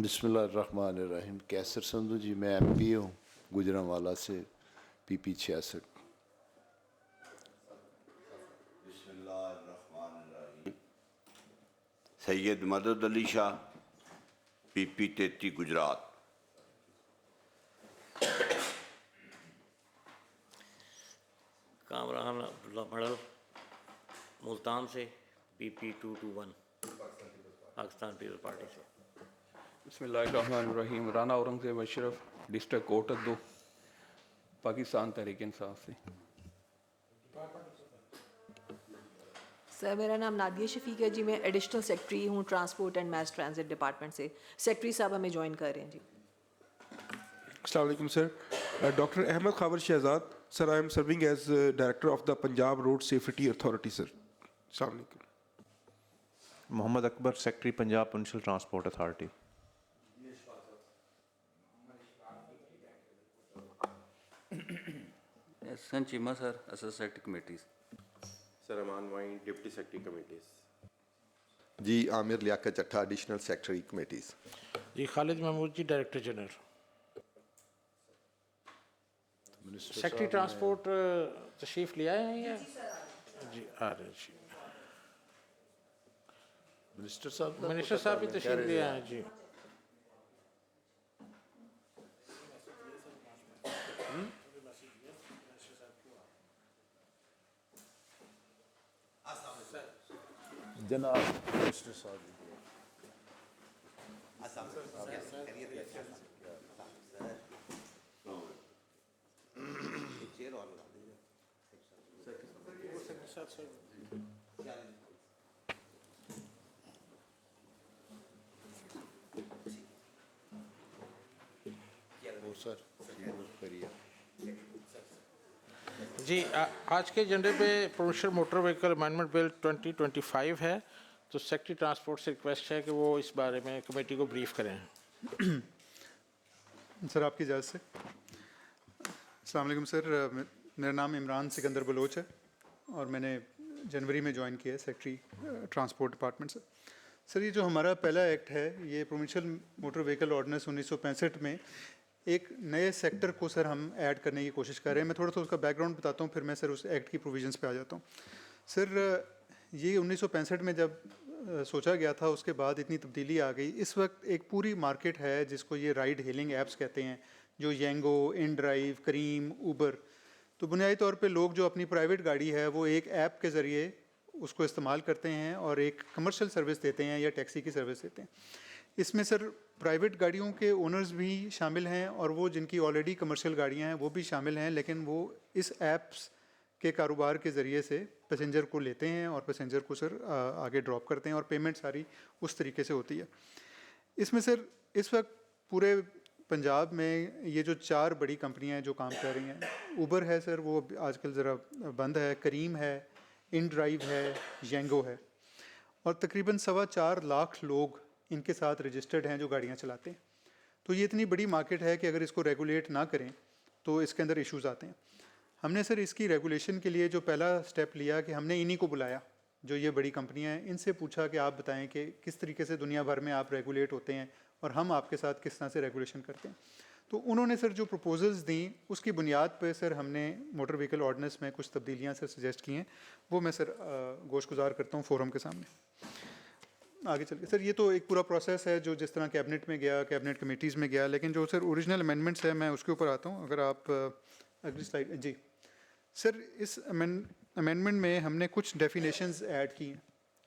बिस्मिल्लाहिर्रहमानिर्रहीम। कैसर संधू जी, मैं MP हूँ गुजरांवाला से, PP 66। बिस्मिल्लाहिर्रहमानिर्रहीम। सैयद मदद अली शाह, PP 33 गुजरात। कामरान अब्दुल्ला मडल मुल्तान से, PP 221 पाकिस्तान पीपल्स पार्टी से। बिस्मिल्लाहिर्रहमानिर्रहीम। राना औरंगज़ेब अशरफ, डिस्ट्रिक्ट कोटक 2, पाकिस्तान तहरीक इंसाफ से। सर, मेरा नाम नादिया शफीक है जी। मैं एडिशनल सेक्रेटरी हूँ transport and mass transit department से। सेक्रेटरी साहब हमें ज्वाइन कर रहे हैं जी। अस्सलाम वालेकुम sir. Doctor Ahmed Khabar Shahzad sir, I am serving as director of the Punjab road safety authority sir. अस्सलाम वालेकुम। Mohammad Akbar, secretary Punjab provincial transport authority. Ehsan Cheema sir, assistant secretary committees. Sir Aman Wain, deputy secretary committees. जी Amir Liaquat Chattha, additional secretary committees. जी Khalid Mahmood ji, director general. Secretary transport तशरीफ ले आए हैं या जी आ रहे हैं जी। मिनिस्टर साहब भी तशरीफ ले आए हैं जी। जनाब मिनिस्टर साहब जी आज के एजेंडे पे provincial motor vehicle amendment bill 2025 है, तो सेक्रेटरी ट्रांसपोर्ट से रिक्वेस्ट है कि वो इस बारे में कमेटी को ब्रीफ करें। सर आपकी इजाज़त से। अस्सलाम वालेकुम सर, मेरा नाम इमरान सिकंदर बलोच है और मैंने जनवरी में ज्वाइन किया है सेक्रेटरी ट्रांसपोर्ट डिपार्टमेंट से। सर ये जो हमारा पहला एक्ट है, ये प्रोविंशियल मोटर व्हीकल ऑर्डिनेंस 1965 में एक नए सेक्टर को सर हम ऐड करने की कोशिश कर रहे हैं। मैं थोड़ा सा उसका बैकग्राउंड बताता हूँ, फिर मैं सर उस एक्ट की प्रोविजंस पे आ जाता हूँ। सर ये 1965 में जब सोचा गया था, उसके बाद इतनी तब्दीली आ गई। इस वक्त एक पूरी मार्केट है जिसको ये राइड हेलिंग ऐप्स कहते हैं, जो येंगो, इनड्राइव, करीम, ऊबर। तो बुनियादी तौर पे लोग जो अपनी प्राइवेट गाड़ी है वो एक ऐप के ज़रिए उसको इस्तेमाल करते हैं और एक कमर्शियल सर्विस देते हैं या टैक्सी की सर्विस देते हैं। इसमें सर प्राइवेट गाड़ियों के ओनर्स भी शामिल हैं और वो जिनकी ऑलरेडी कमर्शियल गाड़ियां हैं वो भी शामिल हैं, लेकिन वो इस ऐप्स के कारोबार के ज़रिए से पैसेंजर को लेते हैं और पैसेंजर को सर आगे ड्रॉप करते हैं और पेमेंट सारी उस तरीके से होती है। इसमें सर इस वक्त पूरे पंजाब में ये जो 4 बड़ी कंपनियां हैं जो काम कर रही हैं, ऊबर है सर, वो आजकल ज़रा बंद है, करीम है, इनड्राइव है, येंगो है, और तकरीबन 4.25 लाख लोग इनके साथ रजिस्टर्ड हैं जो गाड़ियाँ चलाते हैं। तो ये इतनी बड़ी मार्केट है कि अगर इसको रेगुलेट ना करें तो इसके अंदर इश्यूज़ आते हैं। हमने सर इसकी रेगुलेशन के लिए जो पहला स्टेप लिया कि हमने इन्हीं को बुलाया, जो ये बड़ी कंपनियां हैं, इनसे पूछा कि आप बताएं कि किस तरीके से दुनिया भर में आप रेगुलेट होते हैं और हम आपके साथ किस तरह से रेगुलेशन करते हैं। तो उन्होंने सर जो प्रपोजल्स दी उसकी बुनियाद पर सर हमने मोटर व्हीकल ऑर्डिनेंस में कुछ तब्दीलियाँ सर सजेस्ट की हैं, वो मैं सर गोशगुजार करता हूँ फोरम के सामने। आगे चल के सर ये तो एक पूरा प्रोसेस है जो जिस तरह कैबिनेट में गया, कैबिनेट कमेटीज़ में गया, लेकिन जो सर ओरिजिनल अमेंडमेंट्स है मैं उसके ऊपर आता हूँ। अगर आप अगली स्लाइड जी सर, इस अमेंडमेंट में हमने कुछ डेफिनेशंस ऐड की हैं।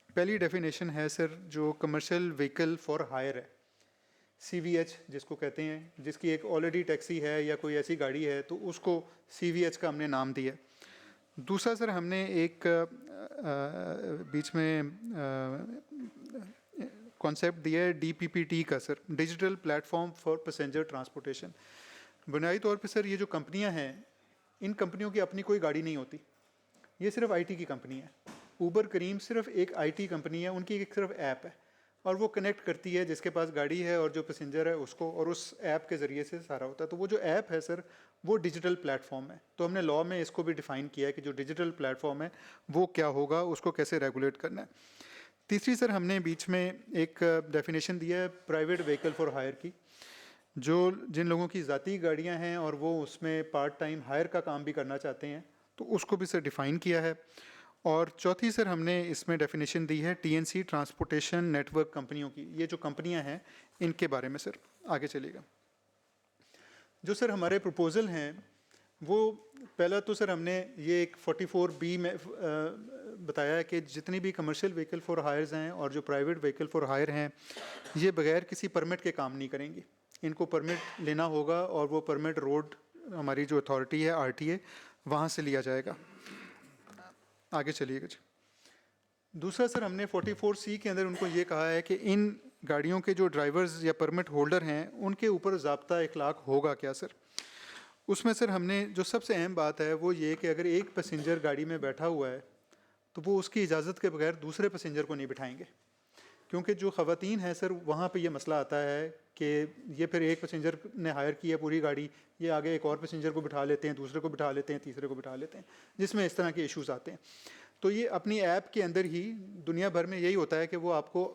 पहली डेफिनेशन है सर जो कमर्शियल व्हीकल फॉर हायर है, CVH जिसको कहते हैं, जिसकी एक ऑलरेडी टैक्सी है या कोई ऐसी गाड़ी है तो उसको CVH का हमने नाम दिया। दूसरा सर हमने एक बीच में कॉन्सेप्ट दिया है DPPT का sir, digital platform for passenger transportation. बुनियादी तौर पे सर ये जो कंपनियां हैं, इन कंपनियों की अपनी कोई गाड़ी नहीं होती, ये सिर्फ IT की कंपनी है। ऊबर, करीम सिर्फ एक IT कंपनी है, उनकी एक सिर्फ ऐप है और वो कनेक्ट करती है जिसके पास गाड़ी है और जो पैसेंजर है उसको, और उस ऐप के ज़रिए से सारा होता है। तो वो जो ऐप है सर वो डिजिटल प्लेटफॉर्म है। तो हमने लॉ में इसको भी डिफ़ाइन किया है कि जो डिजिटल प्लेटफॉर्म है वो क्या होगा, उसको कैसे रेगुलेट करना है। तीसरी सर हमने बीच में एक डेफिनेशन दिया है प्राइवेट व्हीकल फॉर हायर की, जो जिन लोगों की ज़ाती गाड़ियां हैं और वो उसमें पार्ट टाइम हायर का काम भी करना चाहते हैं, तो उसको भी सर डिफ़ाइन किया है। और चौथी सर हमने इसमें डेफिनेशन दी है टीएनसी ट्रांसपोर्टेशन नेटवर्क कंपनियों की। ये जो कंपनियां हैं इनके बारे में सर आगे चलेगा। जो सर हमारे प्रपोज़ल हैं वो पहला तो सर हमने ये एक 44B में बताया है कि जितनी भी कमर्शियल व्हीकल फॉर हायर्स हैं और जो प्राइवेट व्हीकल फॉर हायर हैं ये बगैर किसी परमिट के काम नहीं करेंगे। इनको परमिट लेना होगा और वो परमिट रोड हमारी जो अथॉरिटी है RTA वहाँ से लिया जाएगा। आगे चलिएगा जी। दूसरा सर हमने 44C के अंदर उनको ये कहा है कि इन गाड़ियों के जो ड्राइवर्स या परमिट होल्डर हैं उनके ऊपर ज़ाब्ता इखलाक होगा क्या सर। उसमें सर हमने जो सबसे अहम बात है वो ये कि अगर एक पैसेंजर गाड़ी में बैठा हुआ है तो वो उसकी इजाज़त के बगैर दूसरे पैसेंजर को नहीं बिठाएंगे, क्योंकि जो ख़वातीन हैं सर वहाँ पे ये मसला आता है कि ये फिर एक पैसेंजर ने हायर की है पूरी गाड़ी, ये आगे एक और पैसेंजर को बिठा लेते हैं, दूसरे को बिठा लेते हैं, तीसरे को बिठा लेते हैं, जिसमें इस तरह के इश्यूज़ आते हैं। तो ये अपनी ऐप के अंदर ही दुनिया भर में यही होता है कि वो आपको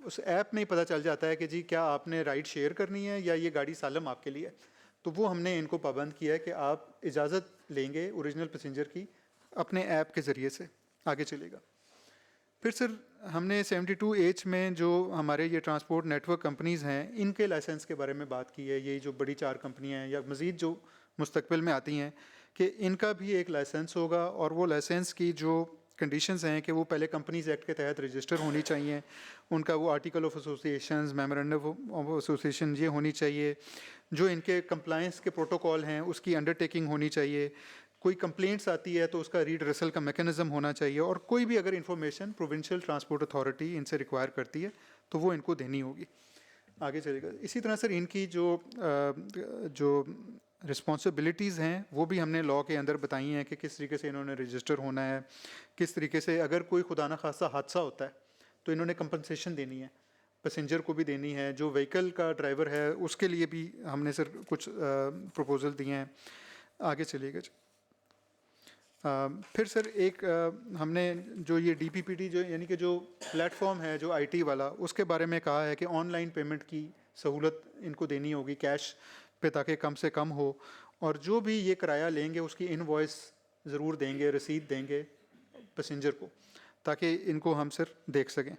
उस ऐप में ही पता चल जाता है कि जी क्या आपने राइड शेयर करनी है या ये गाड़ी सालम आपके लिए है। तो वो हमने इनको पाबंद किया है कि आप इजाज़त लेंगे ओरिजिनल पैसेंजर की अपने ऐप के ज़रिए से। आगे चलेगा। फिर सर हमने 72H में जो हमारे ये ट्रांसपोर्ट नेटवर्क कंपनीज़ हैं इनके लाइसेंस के बारे में बात की है। यही जो बड़ी 4 कंपनियां हैं या मज़ीद जो मुस्तकबिल में आती हैं कि इनका भी एक लाइसेंस होगा, और वो लाइसेंस की जो कंडीशंस हैं कि वो पहले कंपनीज़ एक्ट के तहत रजिस्टर होनी चाहिए, उनका वो article of associations, memorandum of association ये होनी चाहिए, जो इनके कंप्लायंस के प्रोटोकॉल हैं उसकी अंडरटेकिंग होनी चाहिए, कोई कंप्लेंट्स आती है तो उसका रीड्रेसल का मैकेनिज़्म होना चाहिए, और कोई भी अगर इंफॉर्मेशन प्रोविंशियल ट्रांसपोर्ट अथॉरिटी इनसे रिक्वायर करती है तो वो इनको देनी होगी। आगे चलेगा। इसी तरह सर इनकी जो रिस्पॉन्सिबिलिटीज़ हैं वो भी हमने लॉ के अंदर बताई हैं कि किस तरीके से इन्होंने रजिस्टर होना है, किस तरीके से अगर कोई खुदा न खासा हादसा होता है तो इन्होंने कंपनसेशन देनी है, पैसेंजर को भी देनी है, जो व्हीकल का ड्राइवर है उसके लिए भी हमने सर कुछ प्रपोजल दिए हैं। आगे चलिएगा जी। फिर सर एक हमने जो ये DPPT जो यानी कि जो प्लेटफॉर्म है जो IT वाला उसके बारे में कहा है कि ऑनलाइन पेमेंट की सहूलत इनको देनी होगी कैश पे ताकि कम से कम हो, और जो भी ये किराया लेंगे उसकी इनवॉइस ज़रूर देंगे, रसीद देंगे पैसेंजर को ताकि इनको हम सर देख सकें।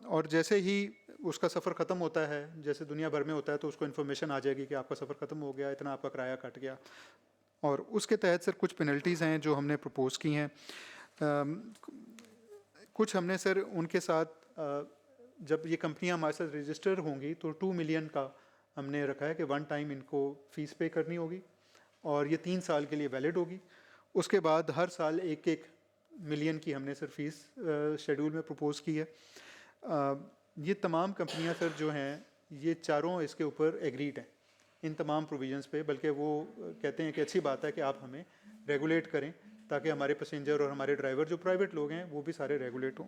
और जैसे ही उसका सफ़र ख़त्म होता है, जैसे दुनिया भर में होता है, तो उसको इन्फॉर्मेशन आ जाएगी कि आपका सफ़र ख़त्म हो गया, इतना आपका किराया कट गया, और उसके तहत सर कुछ पेनल्टीज़ हैं जो हमने प्रपोज़ की हैं। कुछ हमने सर उनके साथ जब ये कंपनियां हमारे साथ रजिस्टर होंगी तो 2 मिलियन का हमने रखा है कि 1 टाइम इनको फ़ीस पे करनी होगी, और ये 3 साल के लिए वैलिड होगी। उसके बाद हर साल 1-1 मिलियन की हमने सर फ़ीस शेड्यूल में प्रपोज़ की है। ये तमाम कंपनियां सर जो हैं ये चारों इसके ऊपर एग्रीड हैं इन तमाम प्रोविजंस पे, बल्कि वो कहते हैं कि अच्छी बात है कि आप हमें रेगुलेट करें ताकि हमारे पैसेंजर और हमारे ड्राइवर जो प्राइवेट लोग हैं वो भी सारे रेगुलेट हों।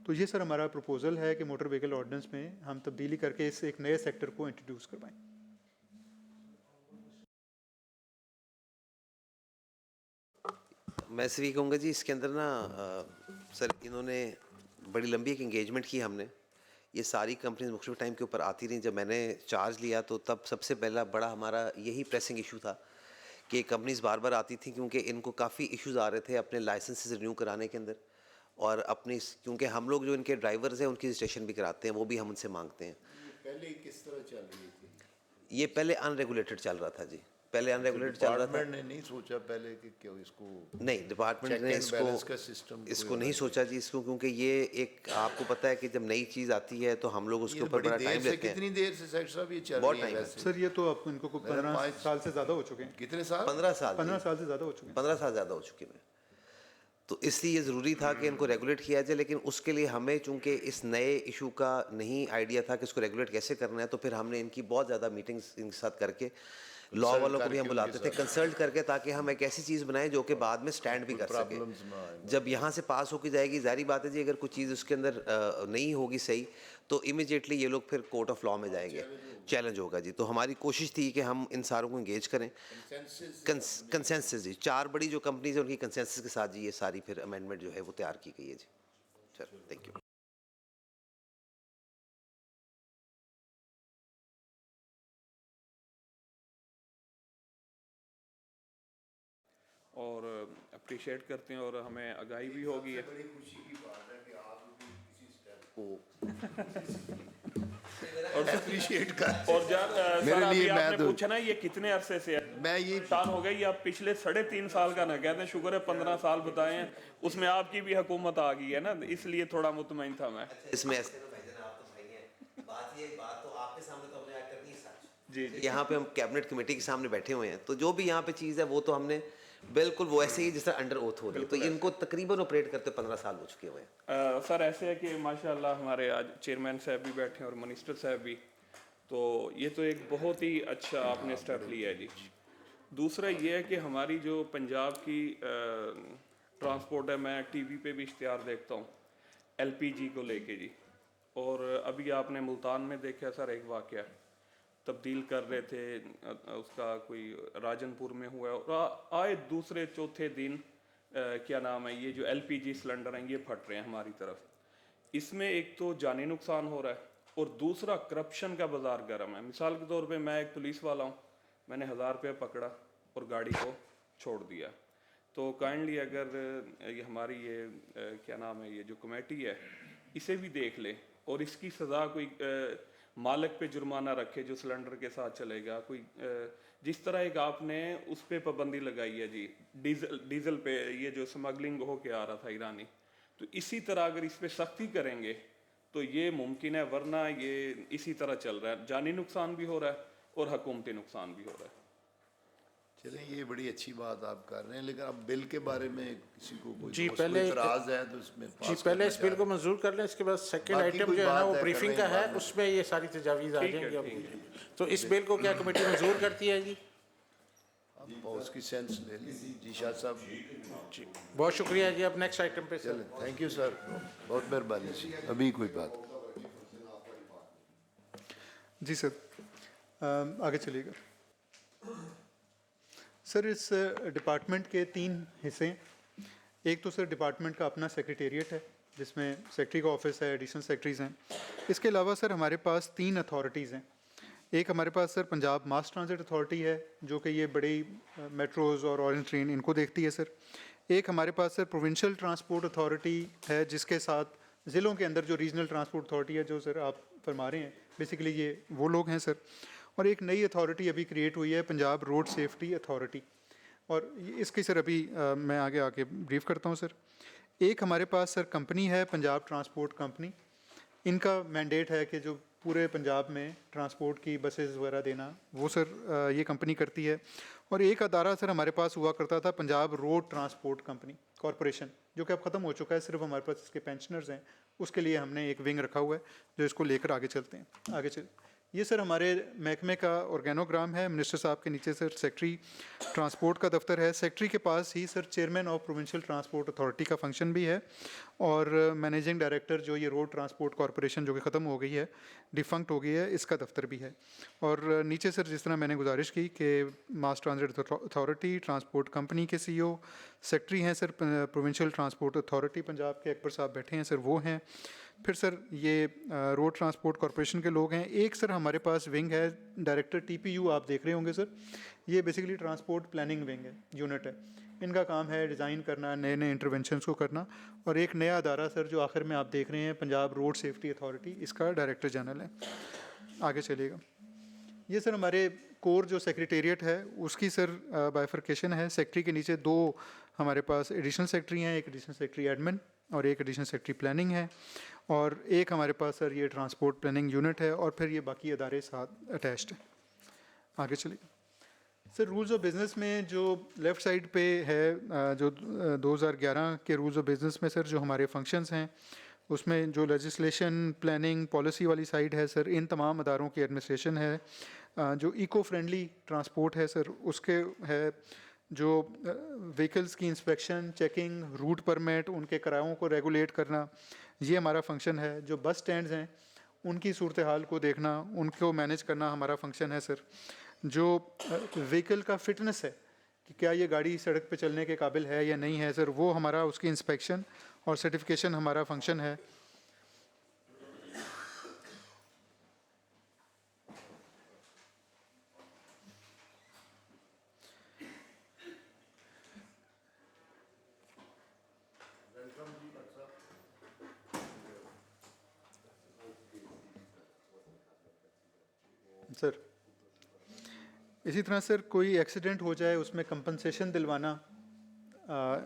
तो ये सर हमारा प्रपोज़ल है कि मोटर व्हीकल ऑर्डिनेंस में हम तब्दीली करके इस एक नए सेक्टर को इंट्रोड्यूस करवाएं। मैं सिर्फ ये कहूँगा जी इसके अंदर ना सर इन्होंने बड़ी लंबी एक इंगेजमेंट की हमने, ये सारी कंपनीज मुख्तलिफ टाइम के ऊपर आती रहीं। जब मैंने चार्ज लिया तो तब सबसे पहला बड़ा हमारा यही प्रेसिंग इशू था कि कंपनीज बार बार आती थी क्योंकि इनको काफ़ी इश्यूज आ रहे थे अपने लाइसेंसेस रिन्यू कराने के अंदर, और अपनी क्योंकि हम लोग जो इनके ड्राइवर्स हैं उनकी रजिस्ट्रेशन भी कराते हैं, वो भी हम उनसे मांगते हैं। पहले किस तरह चल रही थी? ये पहले अनरेगुलेटेड चल रहा था जी, पहले अनरेगुलेटेड चल रहा था। डिपार्टमेंट ने नहीं सोचा पहले कि क्यों इसको, नहीं डिपार्टमेंट ने इसको नहीं सोचा जी इसको, क्योंकि ये एक आपको पता है कि जब नई चीज़ आती है तो हम लोग उसके ऊपर बड़ा टाइम लेते हैं। कितनी देर से सेक्टर साहब ये चल बहुत रही है? टाइम वैसे सर ये तो आपको इनको 15 साल से ज़्यादा हो चुके हैं। कितने साल? 15 साल 15 साल से ज़्यादा हो चुके हैं। 15 साल ज़्यादा हो चुके हैं। तो इसलिए ये ज़रूरी था कि इनको रेगुलेट किया जाए, लेकिन उसके लिए हमें चूँकि इस नए इशू का नहीं आइडिया था कि इसको रेगुलेट कैसे करना है, तो फिर हमने इनकी बहुत ज़्यादा मीटिंग्स इनके साथ करके लॉ वालों को भी हम बुलाते थे कंसल्ट करके, ताकि हम एक ऐसी चीज़ बनाएं जो कि बाद में स्टैंड भी कर सके। जब यहाँ से पास होकर जाएगी जाहिर बात है जी, अगर कुछ चीज़ उसके अंदर नहीं होगी सही तो इमीडिएटली ये लोग फिर कोर्ट ऑफ लॉ में जाएंगे, चैलेंज होगा जी। तो हमारी कोशिश थी कि हम इन सारों को इंगेज करें कंसेंसस जी। 4 बड़ी जो कंपनीज हैं उनकी कंसेंसस के साथ जी ये सारी फिर अमेंडमेंट जो है वो तैयार की गई है जी। चलो थैंक यू। और अप्रिशिएट करते हैं और हमें आगाही भी होगी है। बड़ी खुशी की बात है कि आप भी किसी स्टेप को और अप्रिशिएट कर और यार मेरे सर अभी लिए मैं आपने तो पूछा ना ये कितने अरसे से है, मैं ये साल हो गए, ये आप पिछले 3.5 साल का ना कहते हैं, शुक्र है 15 साल बताए हैं, उसमें आपकी भी हुकूमत आ गई है ना, इसलिए थोड़ा मुतमईन था मैं। इसमें ऐसे तो भाईजान आप तो भाई हैं, बात तो आपके सामने तो हमने आज करनी है सच। जी यहाँ पे हम कैबिनेट कमेटी के सामने बैठे हुए हैं, तो जो भी यहाँ पे चीज़ है वो तो हमने बिल्कुल वो ऐसे ही जैसे अंडर ओथ हो रही है, तो इनको तकरीबन ऑपरेट करते 15 साल हो चुके हुए हैं। सर ऐसे है कि माशाल्लाह हमारे आज चेयरमैन साहब भी बैठे हैं और मिनिस्टर साहब भी, तो ये तो एक बहुत ही अच्छा आपने स्टेप लिया है जी। दूसरा ये है कि हमारी जो पंजाब की ट्रांसपोर्ट है, मैं टीवी पे भी इश्तिहार देखता हूँ एलपीजी को लेके जी, और अभी आपने मुल्तान में देखा सर एक वाक़या तब्दील कर रहे थे, उसका कोई राजनपुर में हुआ है, और आए दूसरे चौथे दिन क्या नाम है, ये जो एलपीजी सिलेंडर हैं ये फट रहे हैं हमारी तरफ। इसमें एक तो जानी नुकसान हो रहा है और दूसरा करप्शन का बाजार गर्म है। मिसाल के तौर पे मैं एक पुलिस वाला हूँ, मैंने 1000 रुपये पकड़ा और गाड़ी को छोड़ दिया, तो काइंडली अगर ये हमारी ये क्या नाम है, ये जो कमेटी है इसे भी देख ले और इसकी सज़ा कोई मालिक पे जुर्माना रखे जो सिलेंडर के साथ चलेगा, कोई जिस तरह एक आपने उस पर पाबंदी लगाई है जी डीजल पे, ये जो स्मगलिंग हो के आ रहा था ईरानी, तो इसी तरह अगर इस पर सख्ती करेंगे तो ये मुमकिन है, वरना ये इसी तरह चल रहा है, जानी नुकसान भी हो रहा है और हुकूमती नुकसान भी हो रहा है। चलें, ये बड़ी अच्छी बात आप कर रहे हैं, लेकिन अब बिल के बारे में किसी को कोई जी दोस्त को पहले इतराज़ है तो इसमें जी पहले इस बिल को मंजूर कर लें, इसके बाद सेकंड बाकी आइटम कोई जो है ना बात वो है, कर ब्रीफिंग लेंगे का है, बाद में। उसमें ये सारी तजावीज़ आ ठीक है, जाएंगी ठीक अब। तो इस बिल को क्या कमेटी मंजूर करती है जी? अब उसकी सेंस ले लीजिए जी शाह साहब। जी बहुत शुक्रिया जी। अब नेक्स्ट आइटम पे चलें, थैंक यू सर, बहुत मेहरबानी जी। अभी कोई बात जी सर, आगे चलिएगा सर। इस डिपार्टमेंट के 3 हिस्से हैं। एक तो सर डिपार्टमेंट का अपना सेक्रेटेरिएट है जिसमें सेक्रेटरी का ऑफिस है, एडिशनल सेक्रेटरीज हैं। इसके अलावा सर हमारे पास 3 अथॉरिटीज़ हैं। एक हमारे पास sir Punjab mass transit authority है जो कि ये बड़ी मेट्रोज़ और ऑरेंज ट्रेन इनको देखती है सर। एक हमारे पास सर प्रोविंशियल ट्रांसपोर्ट अथॉरिटी है जिसके साथ ज़िलों के अंदर जो रीजनल ट्रांसपोर्ट अथॉरिटी है, जो सर आप फरमा रहे हैं, बेसिकली ये वो लोग हैं सर। और एक नई अथॉरिटी अभी क्रिएट हुई है, पंजाब रोड सेफ्टी अथॉरिटी, और इसकी सर अभी मैं आगे ब्रीफ करता हूँ सर। एक हमारे पास सर कंपनी है पंजाब ट्रांसपोर्ट कंपनी। इनका मैंडेट है कि जो पूरे पंजाब में ट्रांसपोर्ट की बसेस वगैरह देना, वो सर ये कंपनी करती है। और एक अदारा सर हमारे पास हुआ करता था Punjab road transport company corporation, जो कि अब ख़त्म हो चुका है, सिर्फ हमारे पास इसके पेंशनर्स हैं। उसके लिए हमने एक विंग रखा हुआ है जो इसको लेकर आगे चलते हैं। आगे चल ये सर हमारे महकमे का ऑर्गेनोग्राम है। मिनिस्टर साहब के नीचे सर सेक्रेटरी ट्रांसपोर्ट का दफ्तर है। सेक्रेटरी के पास ही sir chairman of provincial transport authority का फंक्शन भी है, और मैनेजिंग डायरेक्टर जो ये रोड ट्रांसपोर्ट कॉरपोरेशन जो कि ख़त्म हो गई है, डिफंक्ट हो गई है, इसका दफ्तर भी है। और नीचे सर जिस तरह मैंने गुजारिश की कि मास ट्रांजिट अथॉरिटी ट्रांसपोर्ट कंपनी के CEO सेक्रेटरी हैं sir provincial transport authority Punjab के अकबर साहब बैठे हैं सर, वो हैं। फिर सर ये रोड ट्रांसपोर्ट कॉरपोरेशन के लोग हैं। एक सर हमारे पास विंग है डायरेक्टर TPU, आप देख रहे होंगे सर, ये बेसिकली ट्रांसपोर्ट प्लानिंग विंग है, यूनिट है। इनका काम है डिज़ाइन करना, नए नए इंटरवेंशंस को करना। और एक नया अदारा सर जो आखिर में आप देख रहे हैं, पंजाब रोड सेफ्टी अथॉरिटी, इसका डायरेक्टर जनरल है। आगे चलिएगा। ये सर हमारे कोर जो सेक्रेटेरिएट है उसकी सर बाइफर्केशन है। सेक्रेटरी के नीचे 2 हमारे पास एडिशनल सेक्रेटरी हैं, एक एडिशनल सेक्रेटरी एडमिन और एक एडिशनल सेक्रेटरी प्लानिंग है, और एक हमारे पास सर ये ट्रांसपोर्ट प्लानिंग यूनिट है, और फिर ये बाकी अदारे साथ अटैच्ड हैं। आगे चलिए सर। रूल्स ऑफ बिज़नेस में जो लेफ़्ट साइड पे है, जो 2011 के रूल्स ऑफ बिज़नेस में सर जो हमारे फंक्शंस हैं, उसमें जो लेजिस्लेशन प्लानिंग पॉलिसी वाली साइड है सर, इन तमाम अदारों की एडमिनिस्ट्रेशन है। जो इको फ्रेंडली ट्रांसपोर्ट है सर उसके है, जो व्हीकल्स की इंस्पेक्शन, चेकिंग, रूट परमिट, उनके किरायों को रेगुलेट करना, ये हमारा फंक्शन है। जो बस स्टैंड्स हैं उनकी सूरत हाल को देखना, उनको मैनेज करना हमारा फंक्शन है सर। जो व्हीकल का फिटनेस है कि क्या ये गाड़ी सड़क पे चलने के काबिल है या नहीं है सर, वो हमारा उसकी इंस्पेक्शन और सर्टिफिकेशन हमारा फंक्शन है। सर इसी तरह सर कोई एक्सीडेंट हो जाए उसमें कंपनसेशन दिलवाना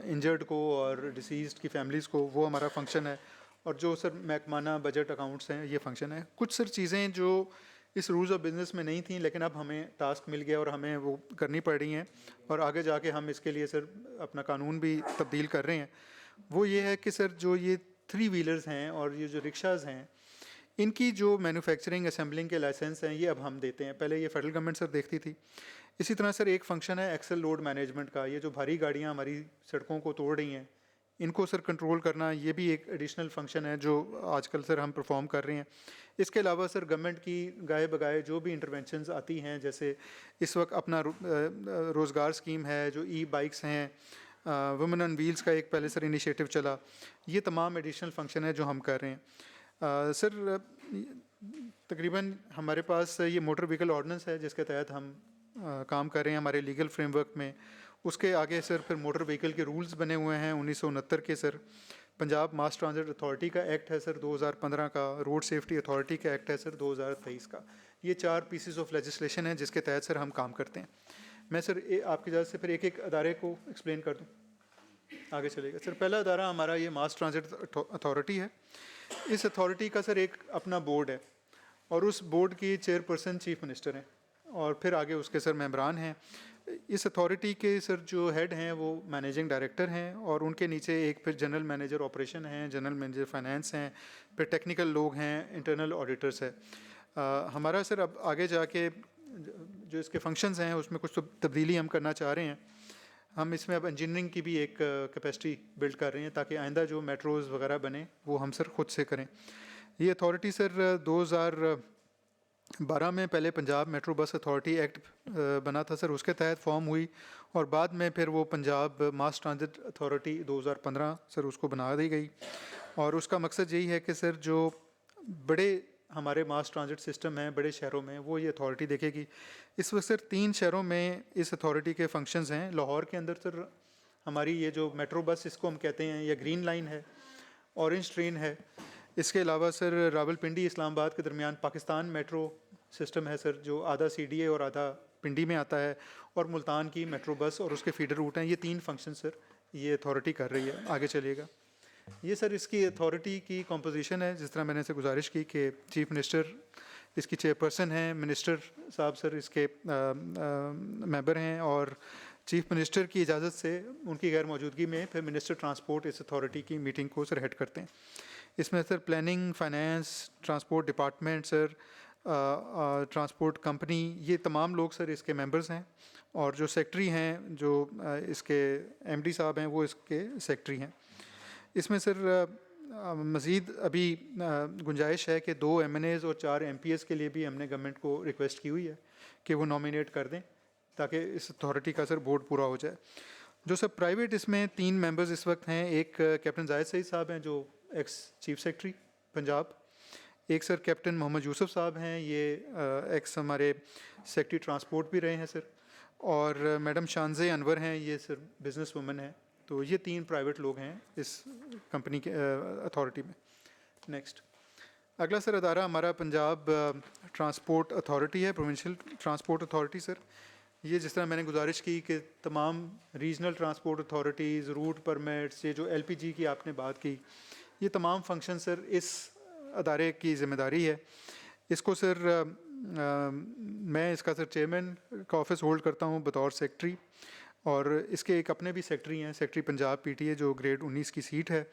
इंजर्ड को और डिसीज्ड की फैमिलीज़ को, वो हमारा फंक्शन है। और जो सर महकमाना बजट अकाउंट्स हैं, ये फंक्शन है। कुछ सर चीज़ें जो इस रूल्स ऑफ बिज़नेस में नहीं थी लेकिन अब हमें टास्क मिल गया और हमें वो करनी पड़ रही हैं, और आगे जाके हम इसके लिए सर अपना कानून भी तब्दील कर रहे हैं। वो ये है कि सर जो ये 3 व्हीलर्स हैं और ये जो रिक्शाज़ हैं, इनकी जो मैन्युफैक्चरिंग असेंबलिंग के लाइसेंस हैं, ये अब हम देते हैं। पहले ये फेडरल गवर्नमेंट सर देखती थी। इसी तरह सर एक फंक्शन है एक्सेल लोड मैनेजमेंट का। ये जो भारी गाड़ियाँ हमारी सड़कों को तोड़ रही हैं, इनको सर कंट्रोल करना, ये भी एक एडिशनल फंक्शन है जो आजकल सर हम परफॉर्म कर रहे हैं। इसके अलावा सर गवर्नमेंट की गाए बगाए जो भी इंटरवेंशंस आती हैं, जैसे इस वक्त अपना रोज़गार स्कीम है, जो बाइक्स हैं, वुमेन ऑन व्हील्स का एक पहले सर इनिशिएटिव चला, ये तमाम एडिशनल फंक्शन है जो हम कर रहे हैं। सर तकरीबन हमारे पास ये मोटर व्हीकल ऑर्डिनेंस है जिसके तहत हम काम कर रहे हैं हमारे लीगल फ्रेमवर्क में। उसके आगे सर फिर मोटर व्हीकल के रूल्स बने हुए हैं 1969 के sir. Punjab mass transit authority का एक्ट है सर 2015 का। रोड सेफ्टी अथॉरिटी का एक्ट है सर 2023 का। ये 4 पीसेस ऑफ लेजिस्लेशन है जिसके तहत सर हम काम करते हैं। मैं सर आपकी इजाज़त से फिर एक एक अदारे को एक्सप्लेन कर दूँ, आगे चलेगा। सर पहला अदारा हमारा ये मास ट्रांजिट अथॉरिटी है। इस अथॉरिटी का सर एक अपना बोर्ड है और उस बोर्ड की चेयरपर्सन चीफ मिनिस्टर हैं और फिर आगे उसके सर मेंबरान हैं। इस अथॉरिटी के सर जो हेड हैं वो मैनेजिंग डायरेक्टर हैं और उनके नीचे एक फिर जनरल मैनेजर ऑपरेशन हैं, जनरल मैनेजर फाइनेंस हैं, फिर टेक्निकल लोग हैं, इंटरनल ऑडिटर्स है। हमारा सर अब आगे जाके जो इसके फंक्शंस हैं उसमें कुछ तो तब्दीली हम करना चाह रहे हैं। हम इसमें अब इंजीनियरिंग की भी एक कैपेसिटी बिल्ड कर रहे हैं ताकि आइंदा जो मेट्रोज़ वगैरह बने वो हम सर ख़ुद से करें। ये अथॉरिटी सर 2012 में पहले Punjab metro bus authority act बना था सर, उसके तहत फॉर्म हुई और बाद में फिर वो Punjab mass transit authority 2015 sir उसको बना दी गई। और उसका मकसद यही है कि सर जो बड़े हमारे मास ट्रांजिट सिस्टम हैं बड़े शहरों में, वो ये अथॉरिटी देखेगी। इस वक्त सर 3 शहरों में इस अथॉरिटी के फंक्शंस हैं। लाहौर के अंदर सर हमारी ये जो मेट्रो बस इसको हम कहते हैं, ये ग्रीन लाइन है, ऑरेंज ट्रेन है। इसके अलावा सर रावलपिंडी इस्लामाबाद के दरमियान पाकिस्तान मेट्रो सिस्टम है सर, जो आधा CDA और आधा पिंडी में आता है, और मुल्तान की मेट्रो बस और उसके फीडर रूट हैं। ये 3 फंक्शन सर ये अथॉरिटी कर रही है। आगे चलिएगा। ये सर इसकी अथॉरिटी की कॉम्पोजिशन है, जिस तरह मैंने से गुजारिश की कि चीफ मिनिस्टर इसकी चेयरपर्सन हैं, मिनिस्टर साहब सर इसके मेंबर हैं और चीफ मिनिस्टर की इजाज़त से उनकी गैर मौजूदगी में फिर मिनिस्टर ट्रांसपोर्ट इस अथॉरिटी की मीटिंग को सर हेड करते हैं। इसमें sir planning, finance, transport department sir, transport company, ये तमाम लोग सर इसके मेंबर्स हैं। और जो सेक्रेटरी हैं, जो इसके MD साहब हैं, वो इसके सेक्रेटरी हैं। इसमें सर मज़ीद अभी गुंजाइश है कि 2 MNAs और 4 MPs के लिए भी हमने गवर्नमेंट को रिक्वेस्ट की हुई है कि वो नॉमिनेट कर दें ताकि इस अथॉरिटी का सर बोर्ड पूरा हो जाए। जो सर प्राइवेट इसमें 3 मेंबर्स इस वक्त हैं। एक कैप्टन जाहिद सईद साहब हैं जो एक्स चीफ सेक्रेटरी पंजाब। एक सर कैप्टन मोहम्मद यूसुफ साहब हैं, ये एक्स हमारे सेक्रेटरी ट्रांसपोर्ट भी रहे हैं सर। और मैडम शानज़े अनवर हैं, ये सर बिज़नेस वुमन हैं। तो ये 3 प्राइवेट लोग हैं इस कंपनी के अथॉरिटी में। नेक्स्ट अगला सर अदारा हमारा पंजाब ट्रांसपोर्ट अथॉरिटी है, प्रोविंशियल ट्रांसपोर्ट अथॉरिटी सर। ये जिस तरह मैंने गुजारिश की कि तमाम regional transport authorities, route permits, ये जो LPG की आपने बात की, ये तमाम फंक्शन सर इस अदारे की ज़िम्मेदारी है। इसको सर मैं इसका सर चेयरमैन का ऑफिस होल्ड करता हूँ बतौर सेक्रेटरी, और इसके एक अपने भी सेक्रेटरी हैं, सेक्रेटरी पंजाब PTA जो ग्रेड 19 की सीट है।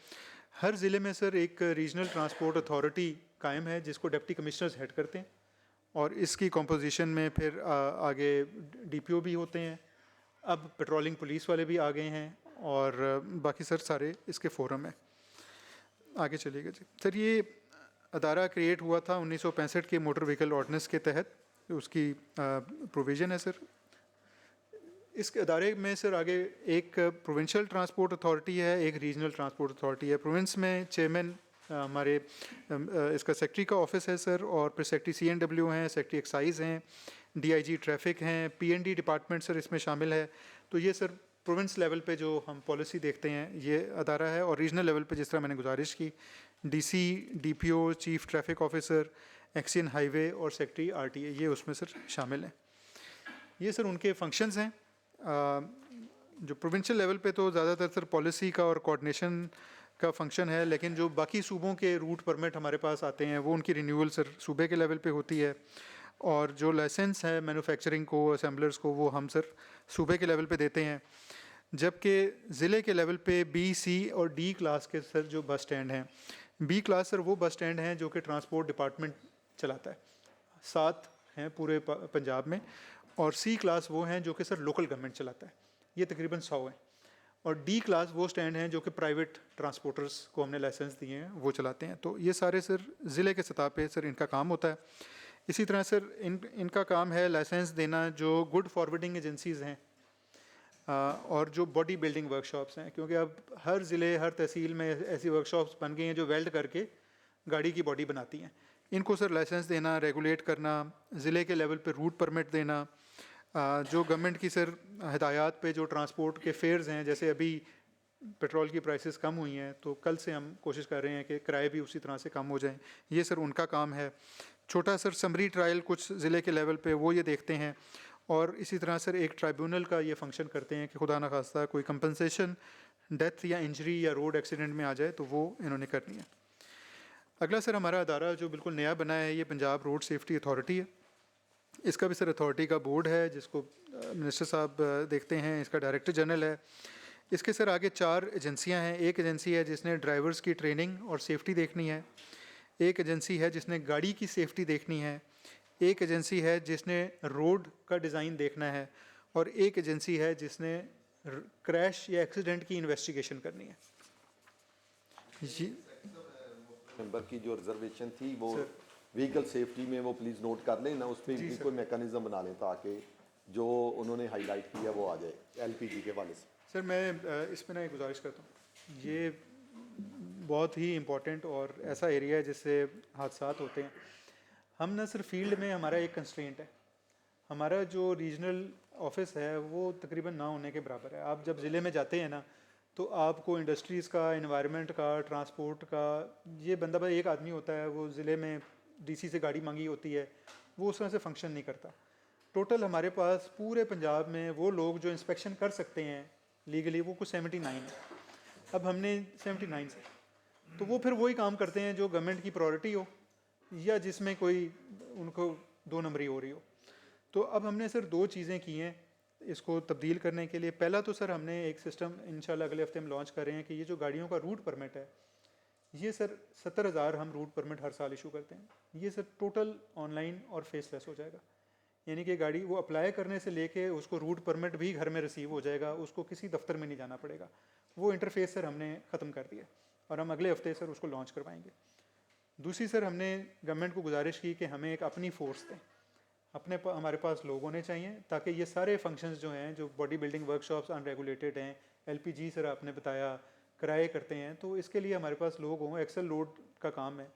हर ज़िले में सर एक रीजनल ट्रांसपोर्ट अथॉरिटी कायम है जिसको डिप्टी कमिश्नर्स हेड करते हैं, और इसकी कॉम्पोजिशन में फिर आगे DPO भी होते हैं। अब पेट्रोलिंग पुलिस वाले भी आ गए हैं, और बाकी सर सारे इसके फोरम हैं। आगे चलिएगा जी। सर ये अदारा क्रिएट हुआ था 1965 के मोटर व्हीकल ऑर्डिनेंस के तहत, उसकी प्रोविज़न है सर। इस अदारे में सर आगे एक प्रोविंशियल ट्रांसपोर्ट अथॉरिटी है, एक रीजनल ट्रांसपोर्ट अथॉरिटी है। प्रोविंस में चेयरमैन हमारे इसका सेक्रेटरी का ऑफिस है सर, और फिर सेक्रेटरी CNW हैं, सेक्रेटरी एक्साइज़ हैं, DIG ट्रैफिक हैं, PND डिपार्टमेंट सर इसमें शामिल है। तो ये सर प्रोविंस लेवल पे जो हम पॉलिसी देखते हैं ये अदारा है। और रीजनल लेवल पे जिस तरह मैंने गुजारिश की, DC, DPO, chief traffic officer, XEN highway और सेक्रेटरी RTA, ये उसमें सर शामिल हैं। ये सर उनके फंक्शंस हैं। जो प्रोविंशियल लेवल पे तो ज़्यादातर सर पॉलिसी का और कोऑर्डिनेशन का फंक्शन है, लेकिन जो बाकी सूबों के रूट परमिट हमारे पास आते हैं वो उनकी रिन्यूअल सर सूबे के लेवल पे होती है, और जो लाइसेंस है मैन्युफैक्चरिंग को, असेंबलर्स को, वो हम सर सूबे के लेवल पे देते हैं। जबकि ज़िले के लेवल पे B, C और D क्लास के सर जो बस स्टैंड हैं, B क्लास सर वो बस स्टैंड हैं जो कि ट्रांसपोर्ट डिपार्टमेंट चलाता है, 7 हैं पूरे पंजाब में, और C क्लास वो हैं जो कि सर लोकल गवर्नमेंट चलाता है, ये तकरीबन 100 हैं, और D क्लास वो स्टैंड हैं जो कि प्राइवेट ट्रांसपोर्टर्स को हमने लाइसेंस दिए हैं वो चलाते हैं। तो ये सारे सर ज़िले के सतह पे सर इनका काम होता है। इसी तरह सर इनका काम है लाइसेंस देना जो गुड फॉरवर्डिंग एजेंसीज़ हैं और जो बॉडी बिल्डिंग वर्कशॉप्स हैं, क्योंकि अब हर ज़िले हर तहसील में ऐसी वर्कशॉप्स बन गई हैं जो वेल्ड करके गाड़ी की बॉडी बनाती हैं। इनको सर लाइसेंस देना, रेगुलेट करना, ज़िले के लेवल पे रूट परमिट देना, जो गवर्नमेंट की सर हिदायत पे जो ट्रांसपोर्ट के फेयर्स हैं, जैसे अभी पेट्रोल की प्राइसेस कम हुई हैं तो कल से हम कोशिश कर रहे हैं कि किराए भी उसी तरह से कम हो जाएं, ये सर उनका काम है। छोटा सर समरी ट्रायल कुछ ज़िले के लेवल पे वो ये देखते हैं, और इसी तरह सर एक ट्राइब्यूनल का ये फंक्शन करते हैं कि खुदा न खास्ता कोई कंपनसेशन डेथ या इंजरी या रोड एक्सीडेंट में आ जाए तो वो इन्होंने करनी है। अगला सर हमारा अदारा जो बिल्कुल नया बना है ये पंजाब रोड सेफ्टी अथॉरिटी है। इसका भी सर अथॉरिटी का बोर्ड है जिसको मिनिस्टर साहब देखते हैं, इसका डायरेक्टर जनरल है। इसके सर आगे 4 एजेंसियां हैं। एक एजेंसी है जिसने ड्राइवर्स की ट्रेनिंग और सेफ्टी देखनी है, एक एजेंसी है जिसने गाड़ी की सेफ्टी देखनी है, एक एजेंसी है जिसने रोड का डिज़ाइन देखना है, और एक एजेंसी है जिसने क्रैश या एक्सीडेंट की इन्वेस्टिगेशन करनी है। जी मेंबर की जो रिजर्वेशन थी वो व्हीकल सेफ्टी में वो प्लीज़ नोट कर लें ना, उस पर भी कोई मैकेनिज्म बना लें ताकि जो उन्होंने हाईलाइट किया वो आ जाए LPG के वाले से। सर मैं इस पर ना एक गुजारिश करता हूँ, ये बहुत ही इम्पोर्टेंट और ऐसा एरिया है जिससे हादसात होते हैं। हम ना सिर्फ फील्ड में हमारा एक कंस्ट्रेंट है, हमारा जो रीजनल ऑफिस है वो तकरीबन ना होने के बराबर है। आप जब ज़िले में जाते हैं ना तो आपको इंडस्ट्रीज़ का, एनवायरनमेंट का, ट्रांसपोर्ट का, ये बंदा भाई एक आदमी होता है, वो ज़िले में DC से गाड़ी मांगी होती है, वो उस तरह से फंक्शन नहीं करता। टोटल हमारे पास पूरे पंजाब में वो लोग जो इंस्पेक्शन कर सकते हैं लीगली वो कुछ 79 है। अब हमने 79 से, तो वो फिर वही काम करते हैं जो गवर्नमेंट की प्रायोरिटी हो या जिसमें कोई उनको 2 नंबरी हो रही हो। तो अब हमने सर 2 चीज़ें की हैं इसको तब्दील करने के लिए। पहला तो सर हमने एक सिस्टम इंशाल्लाह अगले हफ्ते में लॉन्च कर रहे हैं कि ये जो गाड़ियों का रूट परमिट है, ये सर 70,000 हम रूट परमिट हर साल इशू करते हैं, ये सर टोटल ऑनलाइन और फेसलेस हो जाएगा। यानी कि गाड़ी वो अप्लाई करने से लेके उसको रूट परमिट भी घर में रिसीव हो जाएगा, उसको किसी दफ्तर में नहीं जाना पड़ेगा। वो इंटरफेस सर हमने ख़त्म कर दिया और हम अगले हफ्ते सर उसको लॉन्च करवाएंगे। दूसरी सर हमने गवर्नमेंट को गुजारिश की कि हमें एक अपनी फ़ोर्स दें, हमारे पास लोग होने चाहिए ताकि ये सारे फंक्शंस जो हैं, जो बॉडी बिल्डिंग वर्कशॉप्स अनरेगुलेटेड हैं, LPG सर आपने बताया किराए करते हैं, तो इसके लिए हमारे पास लोग हों। एक्सेल लोड का काम है,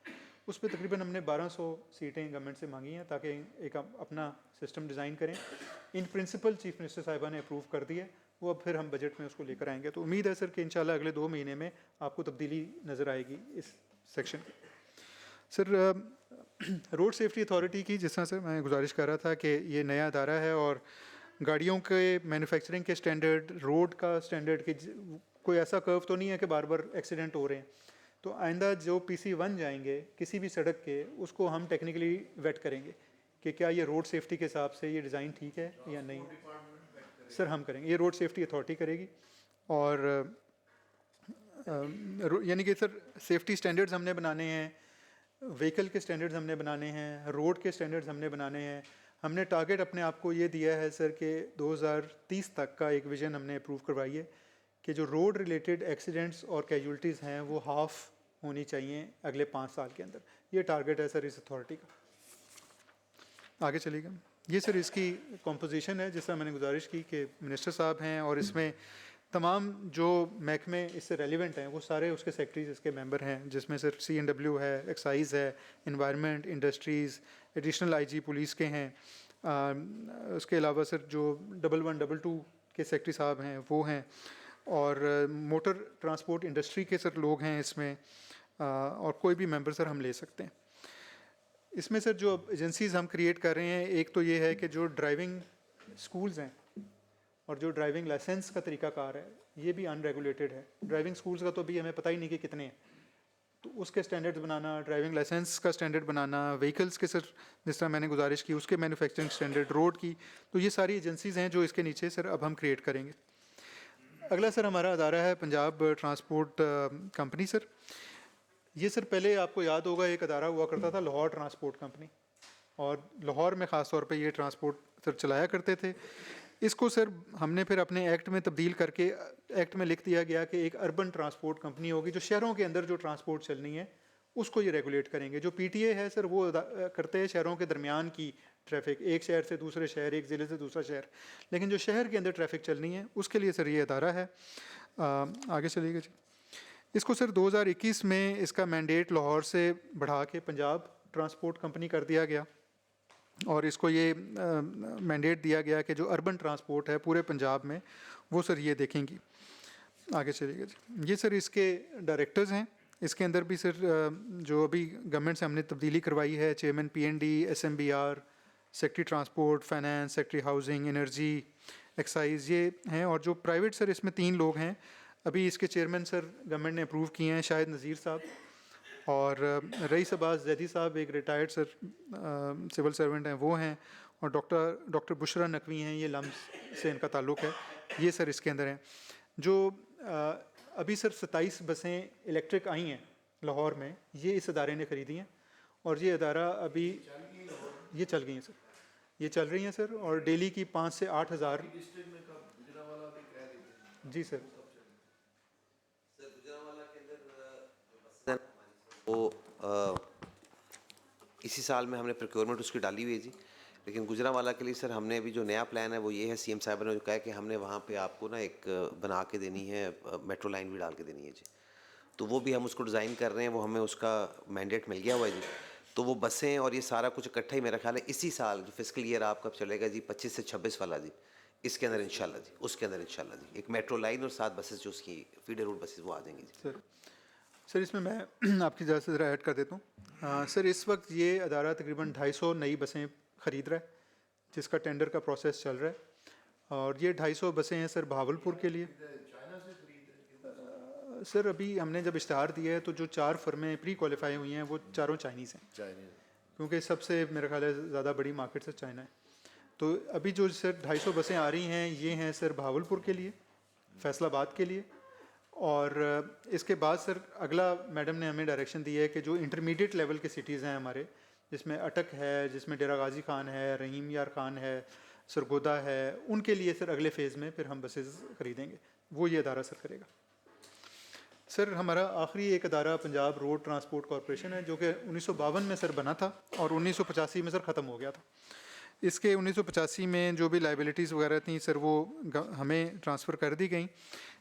उस पर तकरीबन हमने 1200 सीटें गवर्नमेंट से मांगी हैं ताकि एक अपना सिस्टम डिज़ाइन करें। इन प्रिंसिपल चीफ मिनिस्टर साहिबा ने अप्रूव कर दिए, वो अब फिर हम बजट में उसको लेकर आएंगे। तो उम्मीद है सर कि इंशाल्लाह अगले 2 महीने में आपको तब्दीली नज़र आएगी इस सेक्शन की। सर रोड सेफ्टी अथॉरिटी की जिस तरह से मैं गुजारिश कर रहा था कि ये नया अदारा है और गाड़ियों के मैन्युफैक्चरिंग के स्टैंडर्ड, रोड का स्टैंडर्ड के कोई ऐसा कर्व तो नहीं है कि बार बार एक्सीडेंट हो रहे हैं। तो आइंदा जो PC1 जाएंगे किसी भी सड़क के, उसको हम टेक्निकली वेट करेंगे कि क्या ये रोड सेफ्टी के हिसाब से ये डिज़ाइन ठीक है या नहीं। सर हम करेंगे, ये रोड सेफ्टी अथॉरिटी करेगी। और यानी कि सर सेफ्टी स्टैंडर्ड्स हमने बनाने हैं, व्हीकल के स्टैंडर्ड्स हमने बनाने हैं, रोड के स्टैंडर्ड्स हमने बनाने हैं। हमने टारगेट अपने आप को ये दिया है सर कि 2030 तक का एक विज़न हमने अप्रूव करवाई है कि जो रोड रिलेटेड एक्सीडेंट्स और कैजुअल्टीज़ हैं वो हाफ़ होनी चाहिए अगले 5 साल के अंदर। ये टारगेट है सर इस अथॉरिटी का। आगे चलिएगा। ये सर इसकी कॉम्पोजिशन है, जिस तरह मैंने गुजारिश की कि मिनिस्टर साहब हैं और इसमें तमाम जो महकमे इससे रेलिवेंट हैं वो सारे उसके सेक्रेटरीज इसके मेंबर हैं, जिसमें सर CNW है, एक्साइज़ है, environment, industries, additional IG police के हैं। उसके अलावा सर जो 1122 के सेक्रेटरी साहब हैं वो हैं, और मोटर ट्रांसपोर्ट इंडस्ट्री के सर लोग हैं इसमें, और कोई भी मेंबर सर हम ले सकते हैं। इसमें सर जो एजेंसीज़ हम क्रिएट कर रहे हैं, एक तो ये है कि जो ड्राइविंग स्कूल्स हैं और जो ड्राइविंग लाइसेंस का तरीकाकार है, ये भी अनरेगुलेटेड है। ड्राइविंग स्कूल्स का तो अभी हमें पता ही नहीं कि कितने हैं, तो उसके स्टैंडर्ड्स बनाना, ड्राइविंग लाइसेंस का स्टैंडर्ड बनाना, व्हीकल्स के सर जिस तरह मैंने गुजारिश की उसके मैन्युफैक्चरिंग स्टैंडर्ड, रोड की, तो ये सारी एजेंसीज़ हैं जो इसके नीचे सर अब हम क्रिएट करेंगे। अगला सर हमारा अदारा है पंजाब ट्रांसपोर्ट कंपनी सर। ये सर पहले आपको याद होगा एक अदारा हुआ करता था लाहौर ट्रांसपोर्ट कंपनी, और लाहौर में ख़ास तौर पे ये ट्रांसपोर्ट सर चलाया करते थे। इसको सर हमने फिर अपने एक्ट में तब्दील करके एक्ट में लिख दिया गया कि एक अर्बन ट्रांसपोर्ट कंपनी होगी जो शहरों के अंदर जो ट्रांसपोर्ट चलनी है उसको ये रेगुलेट करेंगे। जो पीटीए है सर वो करते हैं शहरों के दरमियान की ट्रैफिक, एक शहर से दूसरे शहर, एक ज़िले से दूसरा शहर, लेकिन जो शहर के अंदर ट्रैफिक चलनी है उसके लिए सर ये अदारा है। आगे चलिएगा जी। इसको सर 2021 में इसका मैंडेट लाहौर से बढ़ा के पंजाब ट्रांसपोर्ट कंपनी कर दिया गया, और इसको ये मैंडेट दिया गया कि जो अर्बन ट्रांसपोर्ट है पूरे पंजाब में वो सर ये देखेंगी। आगे चलिएगा जी। ये सर इसके डायरेक्टर्स हैं। इसके अंदर भी सर जो अभी गवर्नमेंट से हमने तब्दीली करवाई है, chairman PND, SMBR, secretary transport, finance, secretary housing, energy, excise, ये हैं। और जो प्राइवेट सर इसमें 3 लोग हैं। अभी इसके चेयरमैन सर गवर्नमेंट ने अप्रूव किए हैं, शाहिद नज़ीर साहब, और रईस अब्बास जैदी साहब एक रिटायर्ड सर सिविल सर्वेंट हैं वो हैं, और डॉक्टर बुशरा नकवी हैं, ये लम्स से इनका ताल्लुक़ है, ये सर इसके अंदर हैं। जो अभी सर 27 बसें इलेक्ट्रिक आई हैं लाहौर में, ये इस अदारे ने ख़रीदी हैं, और ये अदारा अभी ये चल गई हैं सर, ये चल रही हैं सर, और डेली की 5 से 8 हज़ार। जी सर। वो इसी साल में हमने प्रोक्योरमेंट उसकी डाली हुई है जी, लेकिन गुजरांवाला के लिए सर हमने अभी जो नया प्लान है वो ये है, सीएम साहब ने जो कहा है कि हमने वहाँ पे आपको ना एक बना के देनी है, मेट्रो लाइन भी डाल के देनी है जी। तो वो भी हम उसको डिज़ाइन कर रहे हैं, वो हमें उसका मैंडेट मिल गया हुआ है जी। तो वो बसें और ये सारा कुछ इकट्ठा ही मेरा ख्याल है इसी साल जो फिस्कल ईयर आपका चलेगा जी 25 से 26 वाला जी, इसके अंदर इंशाल्लाह जी, उसके अंदर इंशाल्लाह जी एक मेट्रो लाइन और 7 बसेस जो उसकी फीडर रूट बसेस वो आ जाएंगी जी। सर इसमें मैं आपकी इजाज़त से ज़रा ऐड कर देता हूँ। सर इस वक्त ये अदारा तकरीबन 250 नई बसें ख़रीद रहा है, जिसका टेंडर का प्रोसेस चल रहा है, और ये 250 बसें हैं सर बहावलपुर के लिए। सर अभी हमने जब इश्तहार दिया है तो जो 4 फर्में प्री क्वालिफाई हुई हैं वो चारों चाइनीज़ हैं, क्योंकि सबसे मेरा ख्याल है ज़्यादा बड़ी मार्केट से चाइना है। तो अभी जो सर 250 बसें आ रही हैं ये हैं सर बहावलपुर के लिए, फैसलाबाद के लिए, और इसके बाद सर अगला मैडम ने हमें डायरेक्शन दी है कि जो इंटरमीडिएट लेवल के सिटीज़ हैं हमारे, जिसमें अटक है, जिसमें डेरा गाजी खान है, रहीम यार खान है, सरगोदा है, उनके लिए सर अगले फ़ेज़ में फिर हम बसेस ख़रीदेंगे, वो ये अदारा सर करेगा। सर हमारा आखिरी एक अदारा पंजाब रोड ट्रांसपोर्ट कॉरपोरेशन है, जो कि 1952 में सर बना था और 1985 में सर ख़त्म हो गया था। इसके 1985 में जो भी लाइबिलिटीज़ वगैरह थी सर वो हमें ट्रांसफ़र कर दी गई।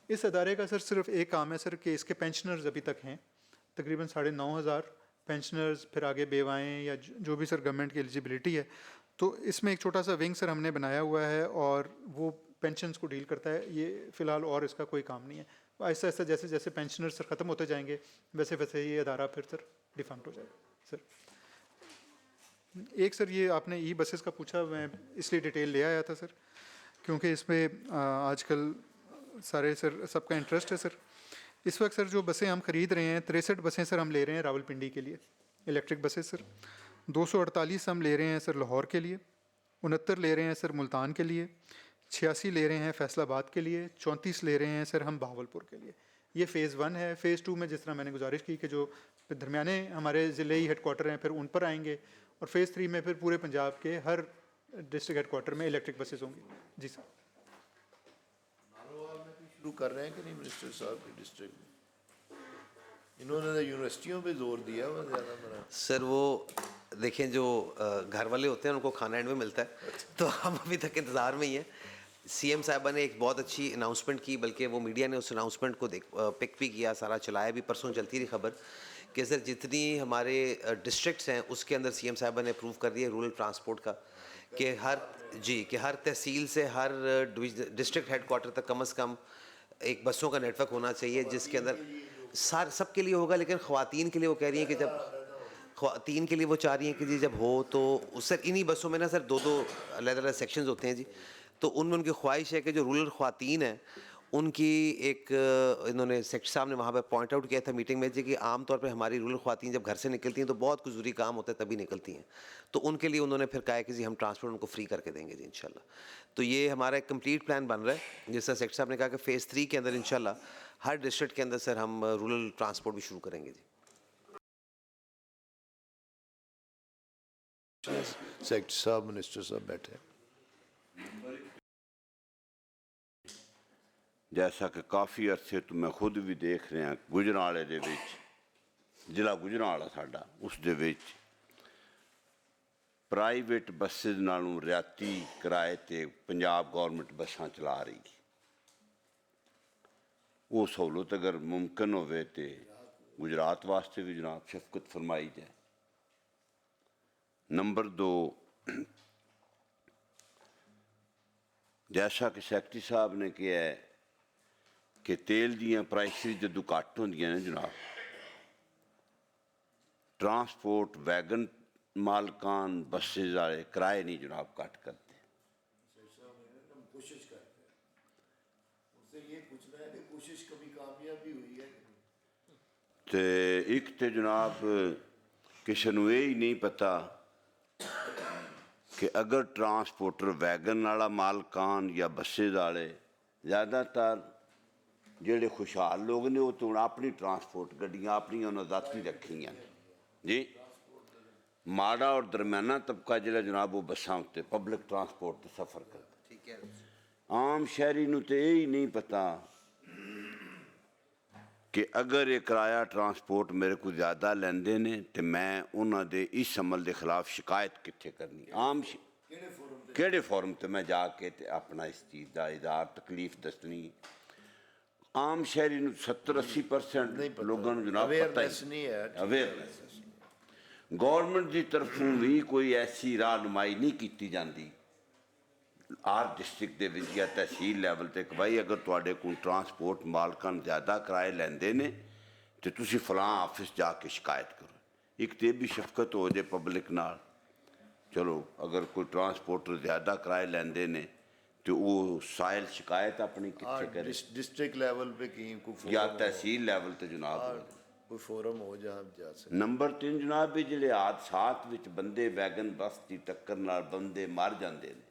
इस अदारे का सर सिर्फ एक काम है सर कि इसके पेंशनर्स अभी तक हैं तकरीबन 9,500 पेंशनर्स, फिर आगे बेवाएँ या जो भी सर गवर्नमेंट की एलिजिबिलिटी है, तो इसमें एक छोटा सा विंग सर हमने बनाया हुआ है और वो पेंशन्स को डील करता है। ये फ़िलहाल और इसका कोई काम नहीं है। आहिस्ता आहिस्ता जैसे जैसे पेंशनर्स सर ख़त्म होते जाएंगे वैसे वैसे ये अदारा फिर सर डिफंक्ट हो जाएगा। सर एक सर ये आपने ई बसेस का पूछा, मैं इसलिए डिटेल ले आया था सर क्योंकि इसमें आजकल सारे सर सबका इंटरेस्ट है सर। इस वक्त सर जो बसें हम ख़रीद रहे हैं 63 बसें सर हम ले रहे हैं रावलपिंडी के लिए इलेक्ट्रिक बसेस सर, 248 हम ले रहे हैं सर लाहौर के लिए, 69 ले रहे हैं सर मुल्तान के लिए, 86 ले रहे हैं फैसलाबाद के लिए, 34 ले रहे हैं सर हम बहावलपुर के लिए। ये फ़ेज़ 1 है। फ़ेज़ 2 में जिस तरह मैंने गुजारिश की कि जो दरमियाने हमारे ज़िले हेडक्वार्टर हैं फिर उन पर आएंगे, और फ़ेज़ 3 में फिर पूरे पंजाब के हर डिस्ट्रिक्ट हेडक्वार्टर में इलेक्ट्रिक बसेस होंगी। जी सर। शुरू कर रहे हैं कि नहीं मिनिस्टर साहब के डिस्ट्रिक्ट में? इन्होंने तो यूनिवर्सिटियों पे जोर दिया हुआ ज़्यादा बड़ा। सर वो देखें जो घर वाले होते हैं उनको खाना एंड में मिलता है, तो हम अभी तक इंतज़ार में ही हैं। सीएम साहबा ने एक बहुत अच्छी अनाउंसमेंट की, बल्कि वो मीडिया ने उस अनाउंसमेंट को पिक भी किया, सारा चलाया भी। परसों चलती रही खबर कि सर जितनी हमारे डिस्ट्रिक्ट्स हैं उसके अंदर सीएम साहबा ने अप्रूव कर दिया रूरल ट्रांसपोर्ट का कि हर तहसील से हर डिस्ट्रिक्ट हेडक्वार्टर तक कम से कम एक बसों का नेटवर्क होना चाहिए, जिसके अंदर सबके लिए होगा। लेकिन ख़वातीन के लिए वो कह रही हैं कि जब ख़वातीन के लिए वो चाह रही हैं कि जी जब हो तो सर इन्हीं बसों में ना सर दो अलग अलग सेक्शंस होते हैं जी, तो उनमें उनकी ख्वाहिश है कि जो रूरल ख़वातीन हैं उनकी एक इन्होंने सेक्रेटरी साहब ने वहाँ पर पॉइंट आउट किया था मीटिंग में जी कि आमतौर पर हमारी रूरल ख़वातीन जब घर से निकलती हैं तो बहुत कुछ ज़रूरी काम होता है तभी निकलती हैं, तो उनके लिए उन्होंने फिर कहा है कि जी हम ट्रांसपोर्ट उनको फ्री करके देंगे जी इंशाल्लाह। तो ये हमारा एक कंप्लीट प्लान बन रहा है, जैसा सेक्रेटरी साहब ने कहा कि फ़ेज़ 3 के अंदर इंशाल्लाह हर डिस्ट्रिक्ट के अंदर सर हम रूरल ट्रांसपोर्ट भी शुरू करेंगे जी। सेक्रेटरी साहब, मिनिस्टर साहब बैठे। जैसा कि काफ़ी अरसे तो मैं खुद भी देख रहा गुजरांवाले दे विच, जिला गुजरांवाला साडा उस दे विच प्राइवेट बसेज नालों रियाती किराए ते पंजाब गौरमेंट बसां चला रही। वो सहूलत अगर मुमकिन होवे ते गुजरात वास्ते भी जनाब शफकत फरमाई जाए। नंबर 2, जैसा कि सेक्रेटरी साहब ने कहा है कि तेल दियां प्राइसिस जदों घट होंदियां ने जनाब, ट्रांसपोर्ट वैगन मालकान बसेज वाले किराए नहीं जनाब घट करते। कोशिश करते हैं, उससे ये पूछना है कि कोशिश कभी कामयाबी हुई है? ते एक तो जनाब किसी नूं ये ही नहीं पता कि अगर ट्रांसपोर्टर वैगन वाला मालकान या बसेज वाले ज़्यादातर जेड़े खुशहाल लोग ने वो तो हुण अपनी ट्रांसपोर्ट गड्डियां अपनी उन्होंने जाती रखियां जी। माड़ा और दरम्याना तबका जिहड़ा जनाब वो बसां उत्ते पब्लिक ट्रांसपोर्ट ते सफ़र करता। आम शहरी नूं ते यही नहीं पता कि अगर ये किराया ट्रांसपोर्ट मेरे को ज़्यादा लैंदे ने तो मैं उन्हां दे इस अमल के खिलाफ शिकायत कित्थे करनी, केड़े फोरम ते मैं जाके ते अपना इस चीज़ का इजहार तकलीफ दसनी। आम शहरी 70-80% लोगों को जनाब पता ही अवेयरनेस गौरमेंट की तरफों भी कोई ऐसी रहनुमाई नहीं की जाती हर डिस्ट्रिक्ट दे विच या तहसील लैवल ते भाई अगर तुहाडे कोल ट्रांसपोर्ट मालकान ज़्यादा किराए लैंदे ने तो तुसीं फलां ऑफिस जाके शिकायत करो। एक तो भी शफकत हो जाए पब्लिक नाल, चलो अगर कोई ट्रांसपोर्टर ज़्यादा किराए लैंदे ने तो वो साइल शिकायत अपनी कितने करे डिस्ट्रिक्ट लेवल पे कहीं या तहसील लेवल ते जनाब कोई फोरम हो जहाँ जा सके। नंबर 3 जनाब भी जिहड़े हादसात विच बंदे वैगन बस की टक्कर नाल बंदे मर जाते हैं,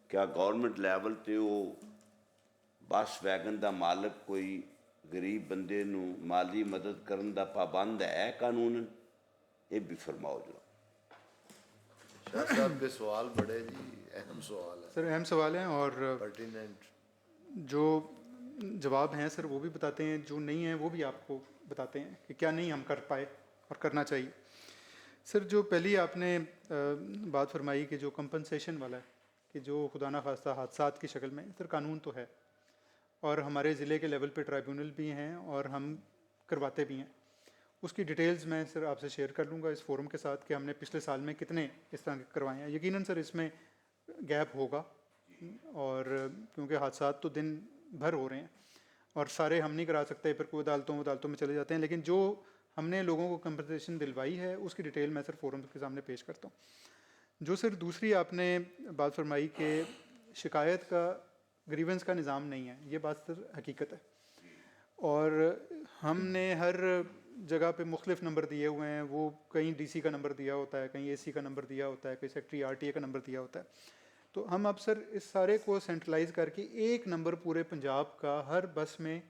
क्या गौरमेंट लैवल ते वो बस वैगन का मालक कोई गरीब बंदे नूं माली मदद करन दा पाबंद है कानूनन? ये भी फरमाओ जनाब। शाह साहब के सवाल बड़े जी अहम सवाल है सर, अहम सवाल हैं और पर्टिनेंट जो जवाब हैं सर वो भी बताते हैं, जो नहीं है वो भी आपको बताते हैं कि क्या नहीं हम कर पाए और करना चाहिए। सर जो पहली आपने बात फरमाई कि जो कंपनसेशन वाला है कि जो खुदा ना खास्ता हादसात की शक्ल में, सर कानून तो है और हमारे ज़िले के लेवल पे ट्राइब्यूनल भी हैं और हम करवाते भी हैं। उसकी डिटेल्स मैं सर आपसे शेयर कर लूँगा इस फोरम के साथ कि हमने पिछले साल में कितने इस तरह के करवाए हैं। यकीनन सर इसमें गैप होगा और क्योंकि हादसात तो दिन भर हो रहे हैं और सारे हम नहीं करा सकते, फिर कोई अदालतों में चले जाते हैं, लेकिन जो हमने लोगों को कंपनसेशन दिलवाई है उसकी डिटेल मैं सर फोरम के सामने पेश करता हूँ। जो सर दूसरी आपने बात फरमाई कि शिकायत का ग्रीवेंस का निज़ाम नहीं है, ये बात सर हकीकत है और हमने हर जगह पे मुख्तलिफ नंबर दिए हुए हैं। वो कहीं डीसी का नंबर दिया होता है, कहीं एसी का नंबर दिया होता है, कहीं सेक्रेटरी आरटीए का नंबर दिया होता है। तो हम अब सर इस सारे को सेंट्रलाइज करके एक नंबर पूरे पंजाब का हर बस में,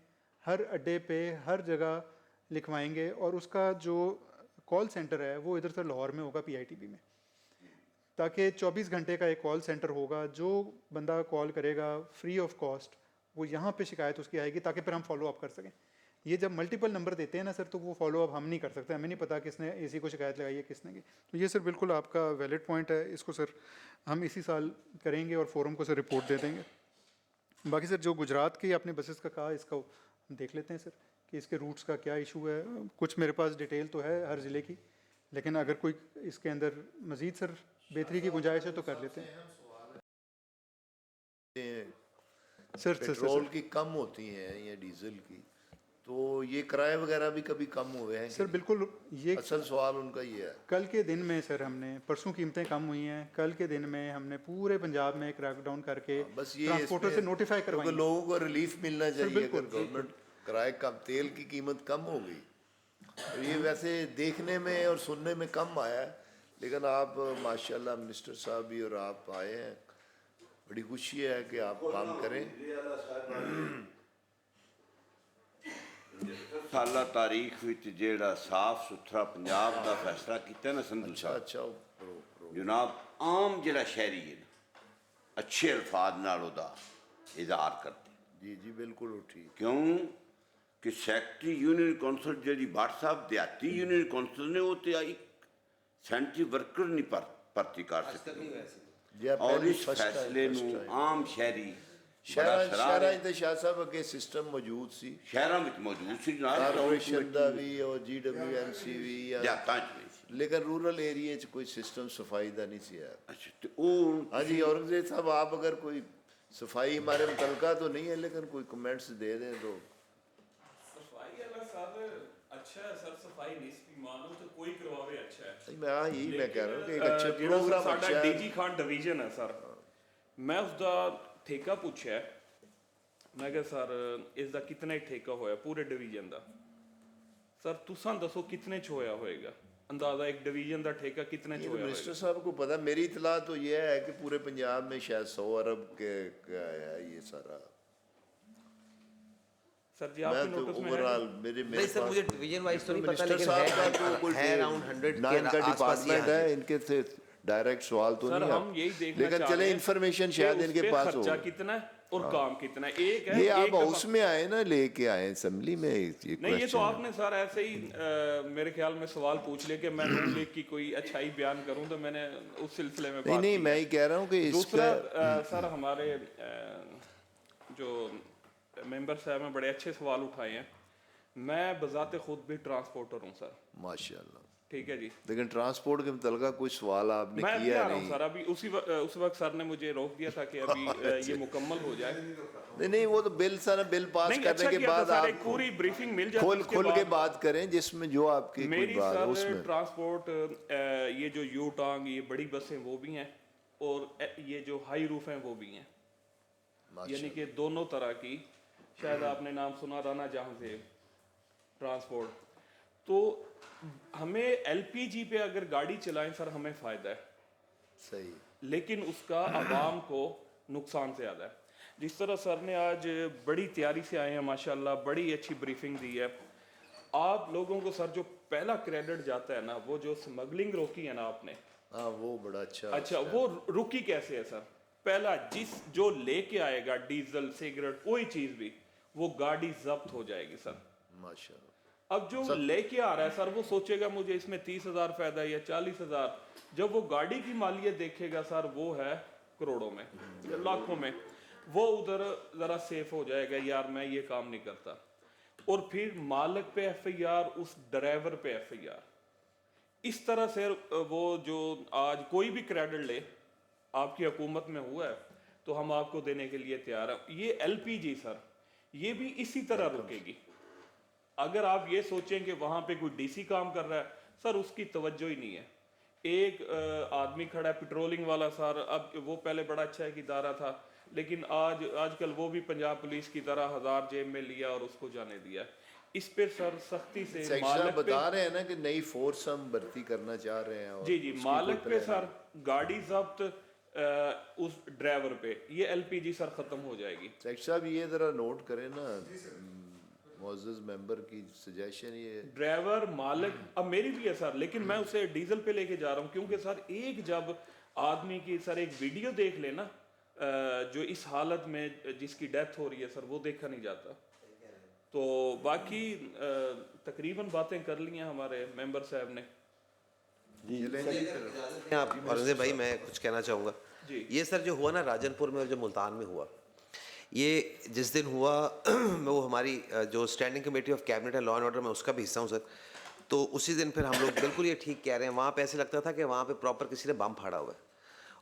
हर अड्डे पे, हर जगह लिखवाएंगे और उसका जो कॉल सेंटर है वो इधर से लाहौर में होगा पीआईटीबी में, ताकि 24 घंटे का एक कॉल सेंटर होगा। जो बंदा कॉल करेगा फ्री ऑफ कॉस्ट वो यहाँ पे शिकायत उसकी आएगी ताकि फिर हम फॉलो अप कर सकें। ये जब मल्टीपल नंबर देते हैं ना सर तो वो फॉलो अप हम नहीं कर सकते, हमें नहीं पता किसने एसी को शिकायत लगाई है किसने की। तो ये सर बिल्कुल आपका वैलिड पॉइंट है, इसको सर हम इसी साल करेंगे और फोरम को सर रिपोर्ट दे देंगे। बाकी सर जो गुजरात की आपने बसेस का कहा, इसका हम देख लेते हैं सर कि इसके रूट्स का क्या इशू है। कुछ मेरे पास डिटेल तो है हर ज़िले की, लेकिन अगर कोई इसके अंदर मज़ीद सर बेहतरी की गुंजाइश है तो कर लेते हैं सर। पेट्रोल की कम होती हैं या डीजल की, तो ये किराए वगैरह भी कभी कम हुए हैं? सर बिल्कुल, ये असल सवाल उनका ये है। कल के दिन में सर हमने, परसों कीमतें कम हुई हैं, कल के दिन में हमने पूरे पंजाब में क्रैकडाउन करके बस ये ट्रांसपोर्टर से नोटिफाई करवाई। क्योंकि लोगों को रिलीफ मिलना चाहिए। बिल्कुल, अगर गवर्नमेंट किराए कम, तेल की कीमत कम हो गई, और ये वैसे देखने में और सुनने में कम आया है, लेकिन आप माशाल्लाह मिनिस्टर साहब भी और आप आए हैं, बड़ी खुशी है कि आप काम करें। साला तारीख विच जेड़ा साफ सुथरा पंजाब दा फैसला किया ना संधू साहब, अच्छा जनाब आम जेड़ा शहरी है ना अच्छे अल्फाज नाल ओदा इजहार करते। जी जी बिल्कुल ठीक। क्यों कि सैकटरी यूनियन कौंसल जी भट्ट साहब देहाती यूनियन कौंसल ने वो तो एक सैनिटरी वर्कर नहीं भर्ती कर सकते, और इस फैसले नूं आम शहरी शहरां ते शाह साहब अगे सिस्टम मौजूद सी, शहरां विच मौजूद सी कारपोरेशन दा भी और GWMC भी, देहातां च भी सी, लेकिन रूरल एरिया च कोई सिस्टम सफाई दा नहीं सी है। अच्छा तो वो हाँ जी औरंगजेब साहब, आप अगर कोई सफाई हमारे मुतलका तो नहीं है, लेकिन कोई कमेंट्स दे दें तो। सफाई वाला सर अच्छा है सर, सफाई निस्बी मानो तो कोई करवावे अच्छा है। मैं यही मैं कह रहा हूँ कि एक अच्छा ਜਿਹੜਾ प्रोग्राम ਸਾਡਾ अच्छा है। ਡੀਜੀ ਖਾਨ ਡਿਵੀਜ਼ਨ ਹੈ ਸਰ, ਮੈਂ ਉਸਦਾ ਠੇਕਾ ਪੁੱਛਿਆ, ਮੈਂ ਕਿਹਾ ਸਰ ਇਸ ਦਾ ਕਿੰਨਾ ਠੇਕਾ ਹੋਇਆ ਪੂਰੇ ਡਿਵੀਜ਼ਨ ਦਾ? ਸਰ ਤੁਸੀਂ ਦੱਸੋ ਕਿੰਨੇ ਚ ਹੋਇਆ ਹੋਏਗਾ अंदाजा, एक डिवीजन का ठेका कितने च होया? मिनिस्टर साहब को पता, मेरी इतला तो ये है कि पूरे पंजाब में शायद 100 अरब के आया है ये सारा। सर जी आपके नोटिस में ओवरऑल मेरे नहीं सर, मुझे डिवीजन वाइज तो नहीं पता, मिनिस्टर साहब का तो लेकिन कोई है अराउंड 100 ना, के इनका आसपास ही डिपार्टमेंट है, इनके से डायरेक्ट सवाल तो सर नहीं हम यही देखना लेकिन चाह चले रहे हैं इन्फॉर्मेशन कि शायद उस इनके पे पास हो। खर्चा कितना है और काम कितना है? एक है ये आप एक हाउस में आए ना, लेके आए असेंबली में ये नहीं, ये तो question है। आपने सर ऐसे ही मेरे ख्याल में सवाल पूछ लिया कि मैं नून लीग की कोई अच्छाई बयान करूं, तो मैंने उस सिलसिले में बात नहीं की। मैं ही कह रहा हूँ कि दूसरा इसका सर हमारे जो मेंबर साहब हैं बड़े अच्छे सवाल उठाए हैं। मैं बजाते खुद भी ट्रांसपोर्टर हूँ सर, माशाल्लाह, ठीक है जी, लेकिन ट्रांसपोर्ट के मुतलका कोई सवाल आपने मैं किया आ रहा हूँ नहीं। सर। अभी उस वक्त सर ने मुझे रोक दिया था कि अभी ये मुकम्मल हो जाए। नहीं वो तो बिल सारा बिल पास नहीं, करने अच्छा के किया था बाद सर, आप एक पूरी ब्रीफिंग मिल जाती है, खोल उसके खोल के बाद बात करें जिसमें जो आपकी कोई मेरी बात है सर उसमें। ट्रांसपोर्ट ये जो यू टांग, ये बड़ी बसें वो भी हैं, और ये जो हाई रूफ हैं वो भी हैं, यानी कि दोनों तरह की। शायद आपने नाम सुना राना जहां से ट्रांसपोर्ट। तो हमें LPG पे अगर गाड़ी चलाएं सर हमें फ़ायदा है, सही, लेकिन उसका आवाम को नुकसान से ज़्यादा है। जिस तरह सर ने आज बड़ी तैयारी से आए हैं माशाल्लाह, बड़ी अच्छी ब्रीफिंग दी है आप लोगों को सर। जो पहला क्रेडिट जाता है ना, वो जो स्मगलिंग रोकी है ना आपने, हाँ वो बड़ा अच्छा वो रुकी कैसे है सर? पहला जो लेके आएगा डीजल सिगरेट कोई चीज़ भी, वो गाड़ी जब्त हो जाएगी सर, माशाल्लाह। अब जो लेके आ रहा है सर वो सोचेगा मुझे इसमें 30,000 फायदा है या 40,000, जब वो गाड़ी की मालियत देखेगा सर वो है करोड़ों में या लाखों में, वो उधर ज़रा सेफ हो जाएगा, यार मैं ये काम नहीं करता। और फिर मालिक पे FIR, उस ड्राइवर पे FIR, इस तरह से वो जो आज कोई भी क्रेडिट ले आपकी हुकूमत में हुआ है तो हम आपको देने के लिए तैयार हैं। ये LPG सर ये भी इसी तरह रुकेगी। अगर आप ये सोचें कि वहाँ पे कोई DC काम कर रहा है सर, उसकी तवज्जो ही नहीं है। एक आदमी खड़ा है पेट्रोलिंग वाला सर, अब वो पहले बड़ा अच्छा एक इदारा था, लेकिन आजकल वो भी पंजाब पुलिस की तरह 1000 जेब में लिया और उसको जाने दिया। इस पे सर सख्ती से मालिक बता रहे हैं ना कि नई फोर्स हम भर्ती करना चाह रहे हैं। जी मालिक पे सर गाड़ी जब्त, उस ड्राइवर पे ये LPG सर खत्म हो जाएगी। सेक्रेटरी साहब ये जरा नोट करें ना, मुअज़्ज़ज़ मेंबर की सजेशन ये ड्राइवर मालिक अब मेरी भी है सर, लेकिन मैं उसे डीजल पे लेके जा रहा हूँ, क्योंकि सर एक जब आदमी की सर एक वीडियो देख लेना जो इस हालत में जिसकी डेथ हो रही है सर, वो देखा नहीं जाता। तो बाकी तकरीबन बातें कर ली हैं हमारे मेंबर साहब ने। आप औरंगजेब भाई मैं कुछ कहना चाहूँगा। ये सर जो हुआ ना राजनपुर में और जो मुल्तान में हुआ, ये जिस दिन हुआ मैं वो हमारी जो स्टैंडिंग कमेटी ऑफ कैबिनेट है लॉ एंड ऑर्डर में उसका भी हिस्सा हूँ सर। तो उसी दिन फिर हम लोग बिल्कुल ये ठीक कह रहे हैं, वहाँ पे ऐसे लगता था कि वहाँ पे प्रॉपर किसी ने बम फाड़ा हुआ है,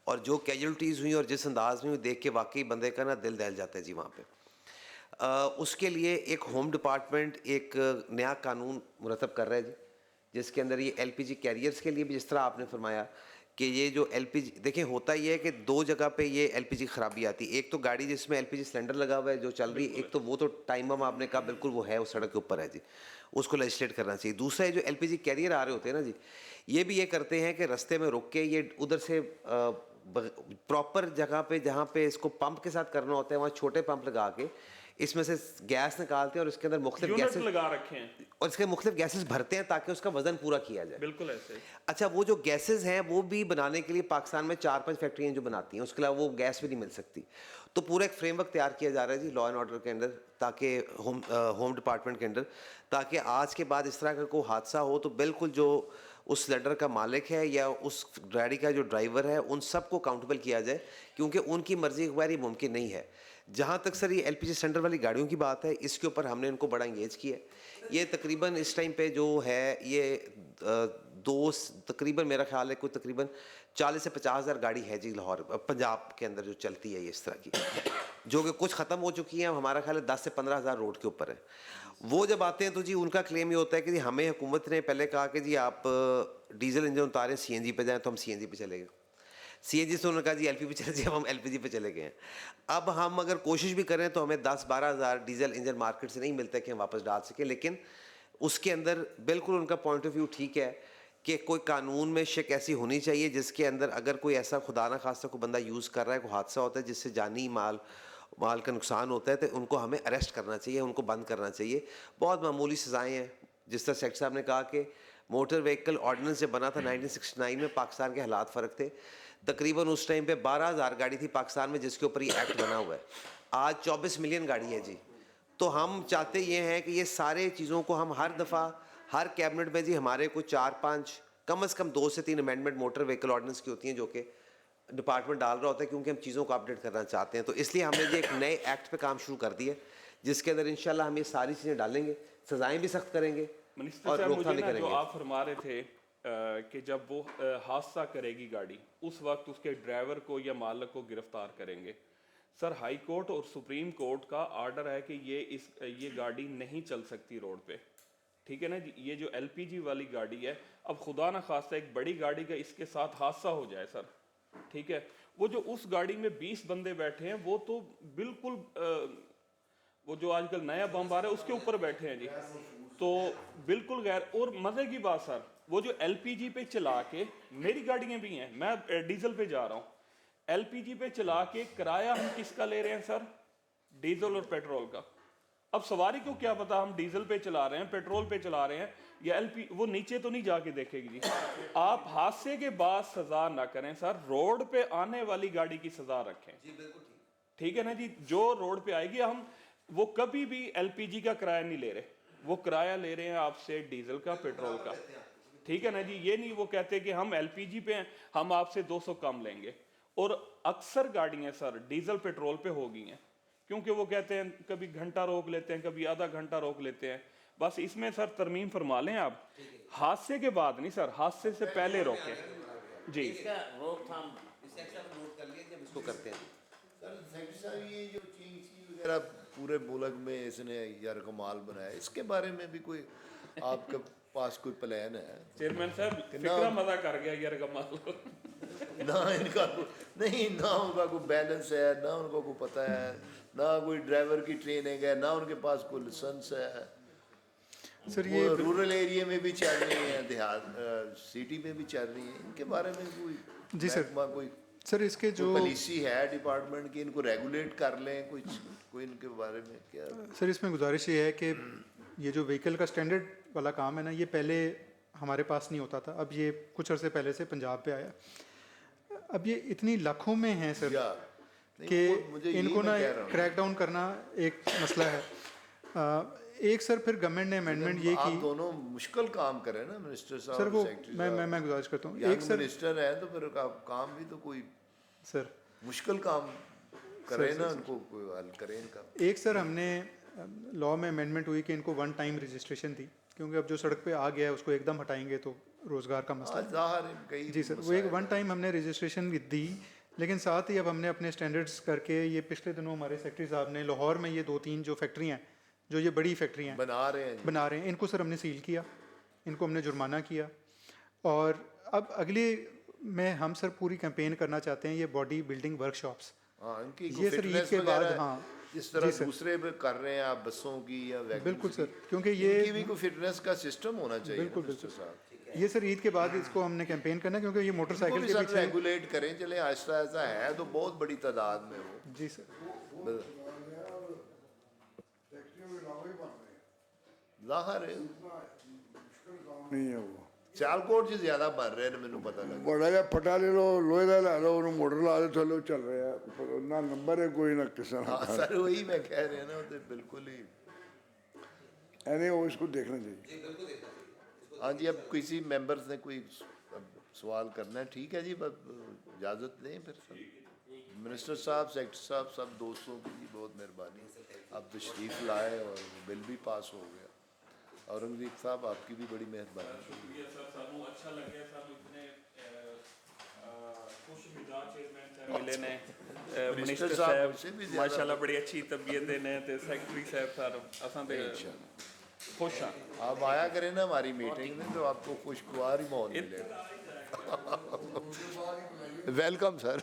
और जो कैजुअलिटीज़ हुई और जिस अंदाज में देख के वाकई बंदे का ना दिल दहल जाता है जी वहाँ पे। उसके लिए एक होम डिपार्टमेंट एक नया कानून मुरतब कर रहा है जी, जिसके अंदर ये एलपीजी कैरियर्स के लिए भी, जिस तरह आपने फरमाया कि ये जो एलपीजी, देखिए होता ये है कि दो जगह पे ये एलपीजी खराबी आती है। एक तो गाड़ी जिसमें एलपीजी सिलेंडर लगा हुआ है जो चल रही है, एक तो वो तो टाइम बम आपने कहा बिल्कुल वो है, उस सड़क के ऊपर है जी, उसको लेजिस्लेट करना चाहिए। दूसरा है जो एलपीजी कैरियर आ रहे होते हैं ना जी, ये भी ये करते हैं कि रास्ते में रुक के ये उधर से प्रॉपर जगह पे जहाँ पे इसको पंप के साथ करना होता है वहाँ छोटे पंप लगा के इसमें से गैस निकालते हैं और इसके अंदर मुख्तलिफ गैसेस लगा रखे हैं और इसके मुख्तलिफ गैसेस भरते हैं ताकि उसका वजन पूरा किया जाए। बिल्कुल ऐसे। अच्छा, वो जो गैसेस हैं वो भी बनाने के लिए पाकिस्तान में 4-5 फैक्ट्रियाँ जो बनाती हैं, उसके अलावा वो गैस भी नहीं मिल सकती। तो पूरा एक फ्रेमवर्क तैयार किया जा रहा है जी लॉ एंड ऑर्डर के अंदर, ताकि होम डिपार्टमेंट के अंदर, ताकि आज के बाद इस तरह का कोई हादसा हो तो बिल्कुल जो उस सिलेंडर का मालिक है या उस गाड़ी का जो ड्राइवर है उन सबको अकाउंटेबल किया जाए, क्योंकि उनकी मर्जी के बगैर ये मुमकिन नहीं है। जहाँ तक सर ये एलपीजी सिलेंडर वाली गाड़ियों की बात है, इसके ऊपर हमने इनको बड़ा इंगेज किया है। ये तकरीबन इस टाइम पे जो है ये तकरीबन मेरा ख्याल है कोई तकरीबन 40 से 50 हज़ार गाड़ी है जी लाहौर पंजाब के अंदर जो चलती है ये इस तरह की, जो कि कुछ ख़त्म हो चुकी हैं। हमारा ख्याल है 10 से 15 हज़ार रोड के ऊपर है। वो जब आते हैं तो जी उनका क्लेम ये होता है कि जी हमें हुकूमत ने पहले कहा कि जी आप डीजल इंजन उतारें सीएनजी पे जाएं, तो हम सीएनजी पे चले गए। सीएनजी से उन्होंने कहा जी एलपीजी पे चले जाए, हम एलपीजी पे चले गए हैं। अब हम अगर कोशिश भी करें तो हमें 10-12 हज़ार डीजल इंजन मार्केट से नहीं मिलता कि हम वापस डाल सकें, लेकिन उसके अंदर बिल्कुल उनका पॉइंट ऑफ व्यू ठीक है कि कोई कानून में शिक ऐसी होनी चाहिए जिसके अंदर अगर कोई ऐसा खुदा ना खास्ता कोई बंदा यूज़ कर रहा है, कोई हादसा होता है जिससे जानी माल का नुकसान होता है, तो उनको हमें अरेस्ट करना चाहिए, उनको बंद करना चाहिए। बहुत मामूली सज़ाएँ हैं। जिस तरह सेक्रेटरी साहब ने कहा कि मोटर व्हीकल ऑर्डिनेंस जब बना था 1969 में, पाकिस्तान के हालात फ़र्क थे। तकरीबन उस टाइम पे 12,000 गाड़ी थी पाकिस्तान में जिसके ऊपर ये एक्ट बना हुआ है। आज 24 मिलियन गाड़ी है जी। तो हम चाहते ये हैं कि ये सारे चीज़ों को हम हर दफ़ा हर कैबिनेट में जी हमारे को 4-5 कम से कम 2 से 3 अमेंडमेंट मोटर व्हीकल ऑर्डिनेंस की होती हैं जो कि डिपार्टमेंट डाल रहा होता है, क्योंकि हम चीज़ों को अपडेट करना चाहते हैं। तो इसलिए हमने जी एक नए एक्ट पे काम शुरू कर दिया जिसके अंदर इंशाल्लाह हम ये सारी चीज़ें डालेंगे, सजाएं भी सख्त करेंगे और रोकथाम भी करेंगे। जो आप फरमा रहे थे कि जब वो हादसा करेगी गाड़ी उस वक्त उसके ड्राइवर को या मालिक को गिरफ्तार करेंगे। सर हाई कोर्ट और सुप्रीम कोर्ट का आर्डर है कि ये गाड़ी नहीं चल सकती रोड पे, ठीक है ना जी। ये जो एलपीजी वाली गाड़ी है, अब खुदा ना खास्ता एक बड़ी गाड़ी का इसके साथ हादसा हो जाए सर, ठीक है, वो जो उस गाड़ी में 20 बंदे बैठे हैं वो तो बिल्कुल वो जो आजकल नया बम आ रहा है उसके ऊपर बैठे हैं जी, तो बिल्कुल गैर। और मज़े की बात सर, वो जो एलपीजी पे चला के, मेरी गाड़ियाँ भी हैं, मैं डीजल पे जा रहा हूँ, एलपीजी पे चला के किराया हम किसका ले रहे हैं सर? डीजल और पेट्रोल का। अब सवारी को क्या पता हम डीजल पे चला रहे हैं, पेट्रोल पे चला रहे हैं या एलपी, वो नीचे तो नहीं जाके देखेगी जी। आप हादसे के बाद सजा ना करें सर, रोड पे आने वाली गाड़ी की सजा रखें जी, बिल्कुल ठीक है ना जी। जो रोड पे आएगी, हम वो कभी भी एलपीजी का किराया नहीं ले रहे, वो किराया ले रहे हैं आपसे डीजल का, पेट्रोल का, ठीक है ना जी। ये नहीं वो कहते कि हम एलपीजी पे हैं, हम आपसे 200 कम लेंगे। और अक्सर गाड़ियां सर डीजल पेट्रोल पे हो गई हैं, क्योंकि वो कहते हैं कभी घंटा रोक लेते हैं, कभी आधा घंटा रोक लेते हैं। बस इसमें सर तरमीम फरमा लें आप, हादसे के बाद नहीं सर, हादसे से पहले रोकें जी। इसका रोकथाम इसको करते हैं सर। सेक्रेटरी साहब ये जो चीज वगैरह पूरे मुल्क में इसने यार कमाल बनाया, इसके बारे में भी कोई आपके पास कोई प्लान है? चेयरमैन साहब फिक्रा मजा कर गया यार कमाल ना इनका नहीं, ना उनका कोई बैलेंस है, ना उनको कोई पता है, ना कोई ड्राइवर की ट्रेनिंग है, ना उनके पास कोई लाइसेंस है। सर ये रूरल एरिया में भी चल रही है, देहात सिटी में भी चल रही है, इनके बारे में कोई जी सर, कोई सर इसके जो पॉलिसी है डिपार्टमेंट की, इनको रेगुलेट कर लें, कोई इनके बारे में क्या? सर इसमें गुजारिश ये है कि ये जो व्हीकल का स्टैंडर्ड वाला काम है ना, ये पहले हमारे पास नहीं होता था, अब ये कुछ अर्से पहले से पंजाब पे आया। अब ये इतनी लाखों में है सर कि इनको ना क्रैक डाउन करना एक मसला है। एक सर फिर गवर्नमेंट ने अमेंडमेंट ये की, दोनों मुश्किल काम करें ना मिनिस्टर साहब। सर वो मैं गुजारिश करता हूँ, एक सर मिनिस्टर है तो फिर काम भी तो कोई सर मुश्किल काम करें ना, उनको कोई हल करें इनका। एक सर हमने लॉ में अमेंडमेंट हुई कि इनको 1 टाइम रजिस्ट्रेशन दी, क्योंकि अब जो सड़क पे आ गया है उसको एकदम हटाएंगे तो रोज़गार का मसला है। जी सर, वो एक 1 टाइम हमने रजिस्ट्रेशन दी, लेकिन साथ ही अब हमने अपने स्टैंडर्ड्स करके ये पिछले दिनों हमारे सेक्रेटरी साहब ने लाहौर में ये 2-3 जो फैक्ट्रियाँ हैं, जो ये बड़ी फैक्ट्रियाँ बना रहे हैं इनको सर हमने सील किया, इनको हमने जुर्माना किया। और अब अगले में हम सर पूरी कैंपेन करना चाहते हैं ये बॉडी बिल्डिंग वर्कशॉप्स। हाँ, इनकी ये सर ईद के बाद, हाँ जिस तरह दूसरे पे कर रहे हैं आप बसों की या वैगन्स बिल्कुल सर, की, क्योंकि ये इनकी भी कोई फिटनेस का सिस्टम होना चाहिए। बिल्कुल मिस्टर बिल्कुल साहब, ये सर ईद के बाद इसको हमने कैंपेन करना है, क्योंकि ये मोटरसाइकिल के पीछे रेगुलेट करें, चले आहिस्ता आहिस्ता है तो बहुत बड़ी तादाद में हो। जी सर, ज़ाहिर है नहीं है वो सियालकोट से ज्यादा बन रहे हैं, मैंने पता लगा। बड़ा जिहा फटा ले लो, लोहे का ला लो, ਉਹਨੂੰ ਮੋਟਰ ਲਾ ਦੇ, ਥੱਲੇ ਚੱਲ ਰਿਹਾ, ਪਰ ਨਾ ਨੰਬਰ ਹੈ ਕੋਈ ਨਾ ਕਿਸੇ हाँ ਨਾਲ। सर वही मैं कह रहे हैं ना, तो बिल्कुल ही ਐਨੇ ਉਹ इसको देखना चाहिए। हाँ जी, अब किसी मेंबर्स ने कोई सवाल करना है, ठीक है जी, बस इजाज़त दें फिर सब। मिनिस्टर साहब, सेक्रेटरी साहब, सब दोस्तों की भी बहुत मेहरबानी, आप तशरीफ़ लाए और बिल भी पास हो गया। औरंगज़ेब साहब, आपकी भी बड़ी मेहरबानी। अच्छा लगे साहब, इतने खुश मिजाज चेयरमैन साहब मिले ने, मिनिस्टर साहब माशाल्लाह बड़ी अच्छी तबीयत ने, ते सेक्रेटरी साहब साहब असां ते खुश हाँ। आप आया करें ना हमारी मीटिंग में, तो आपको खुशगवार ही माहौल मिलेगा। Welcome sir.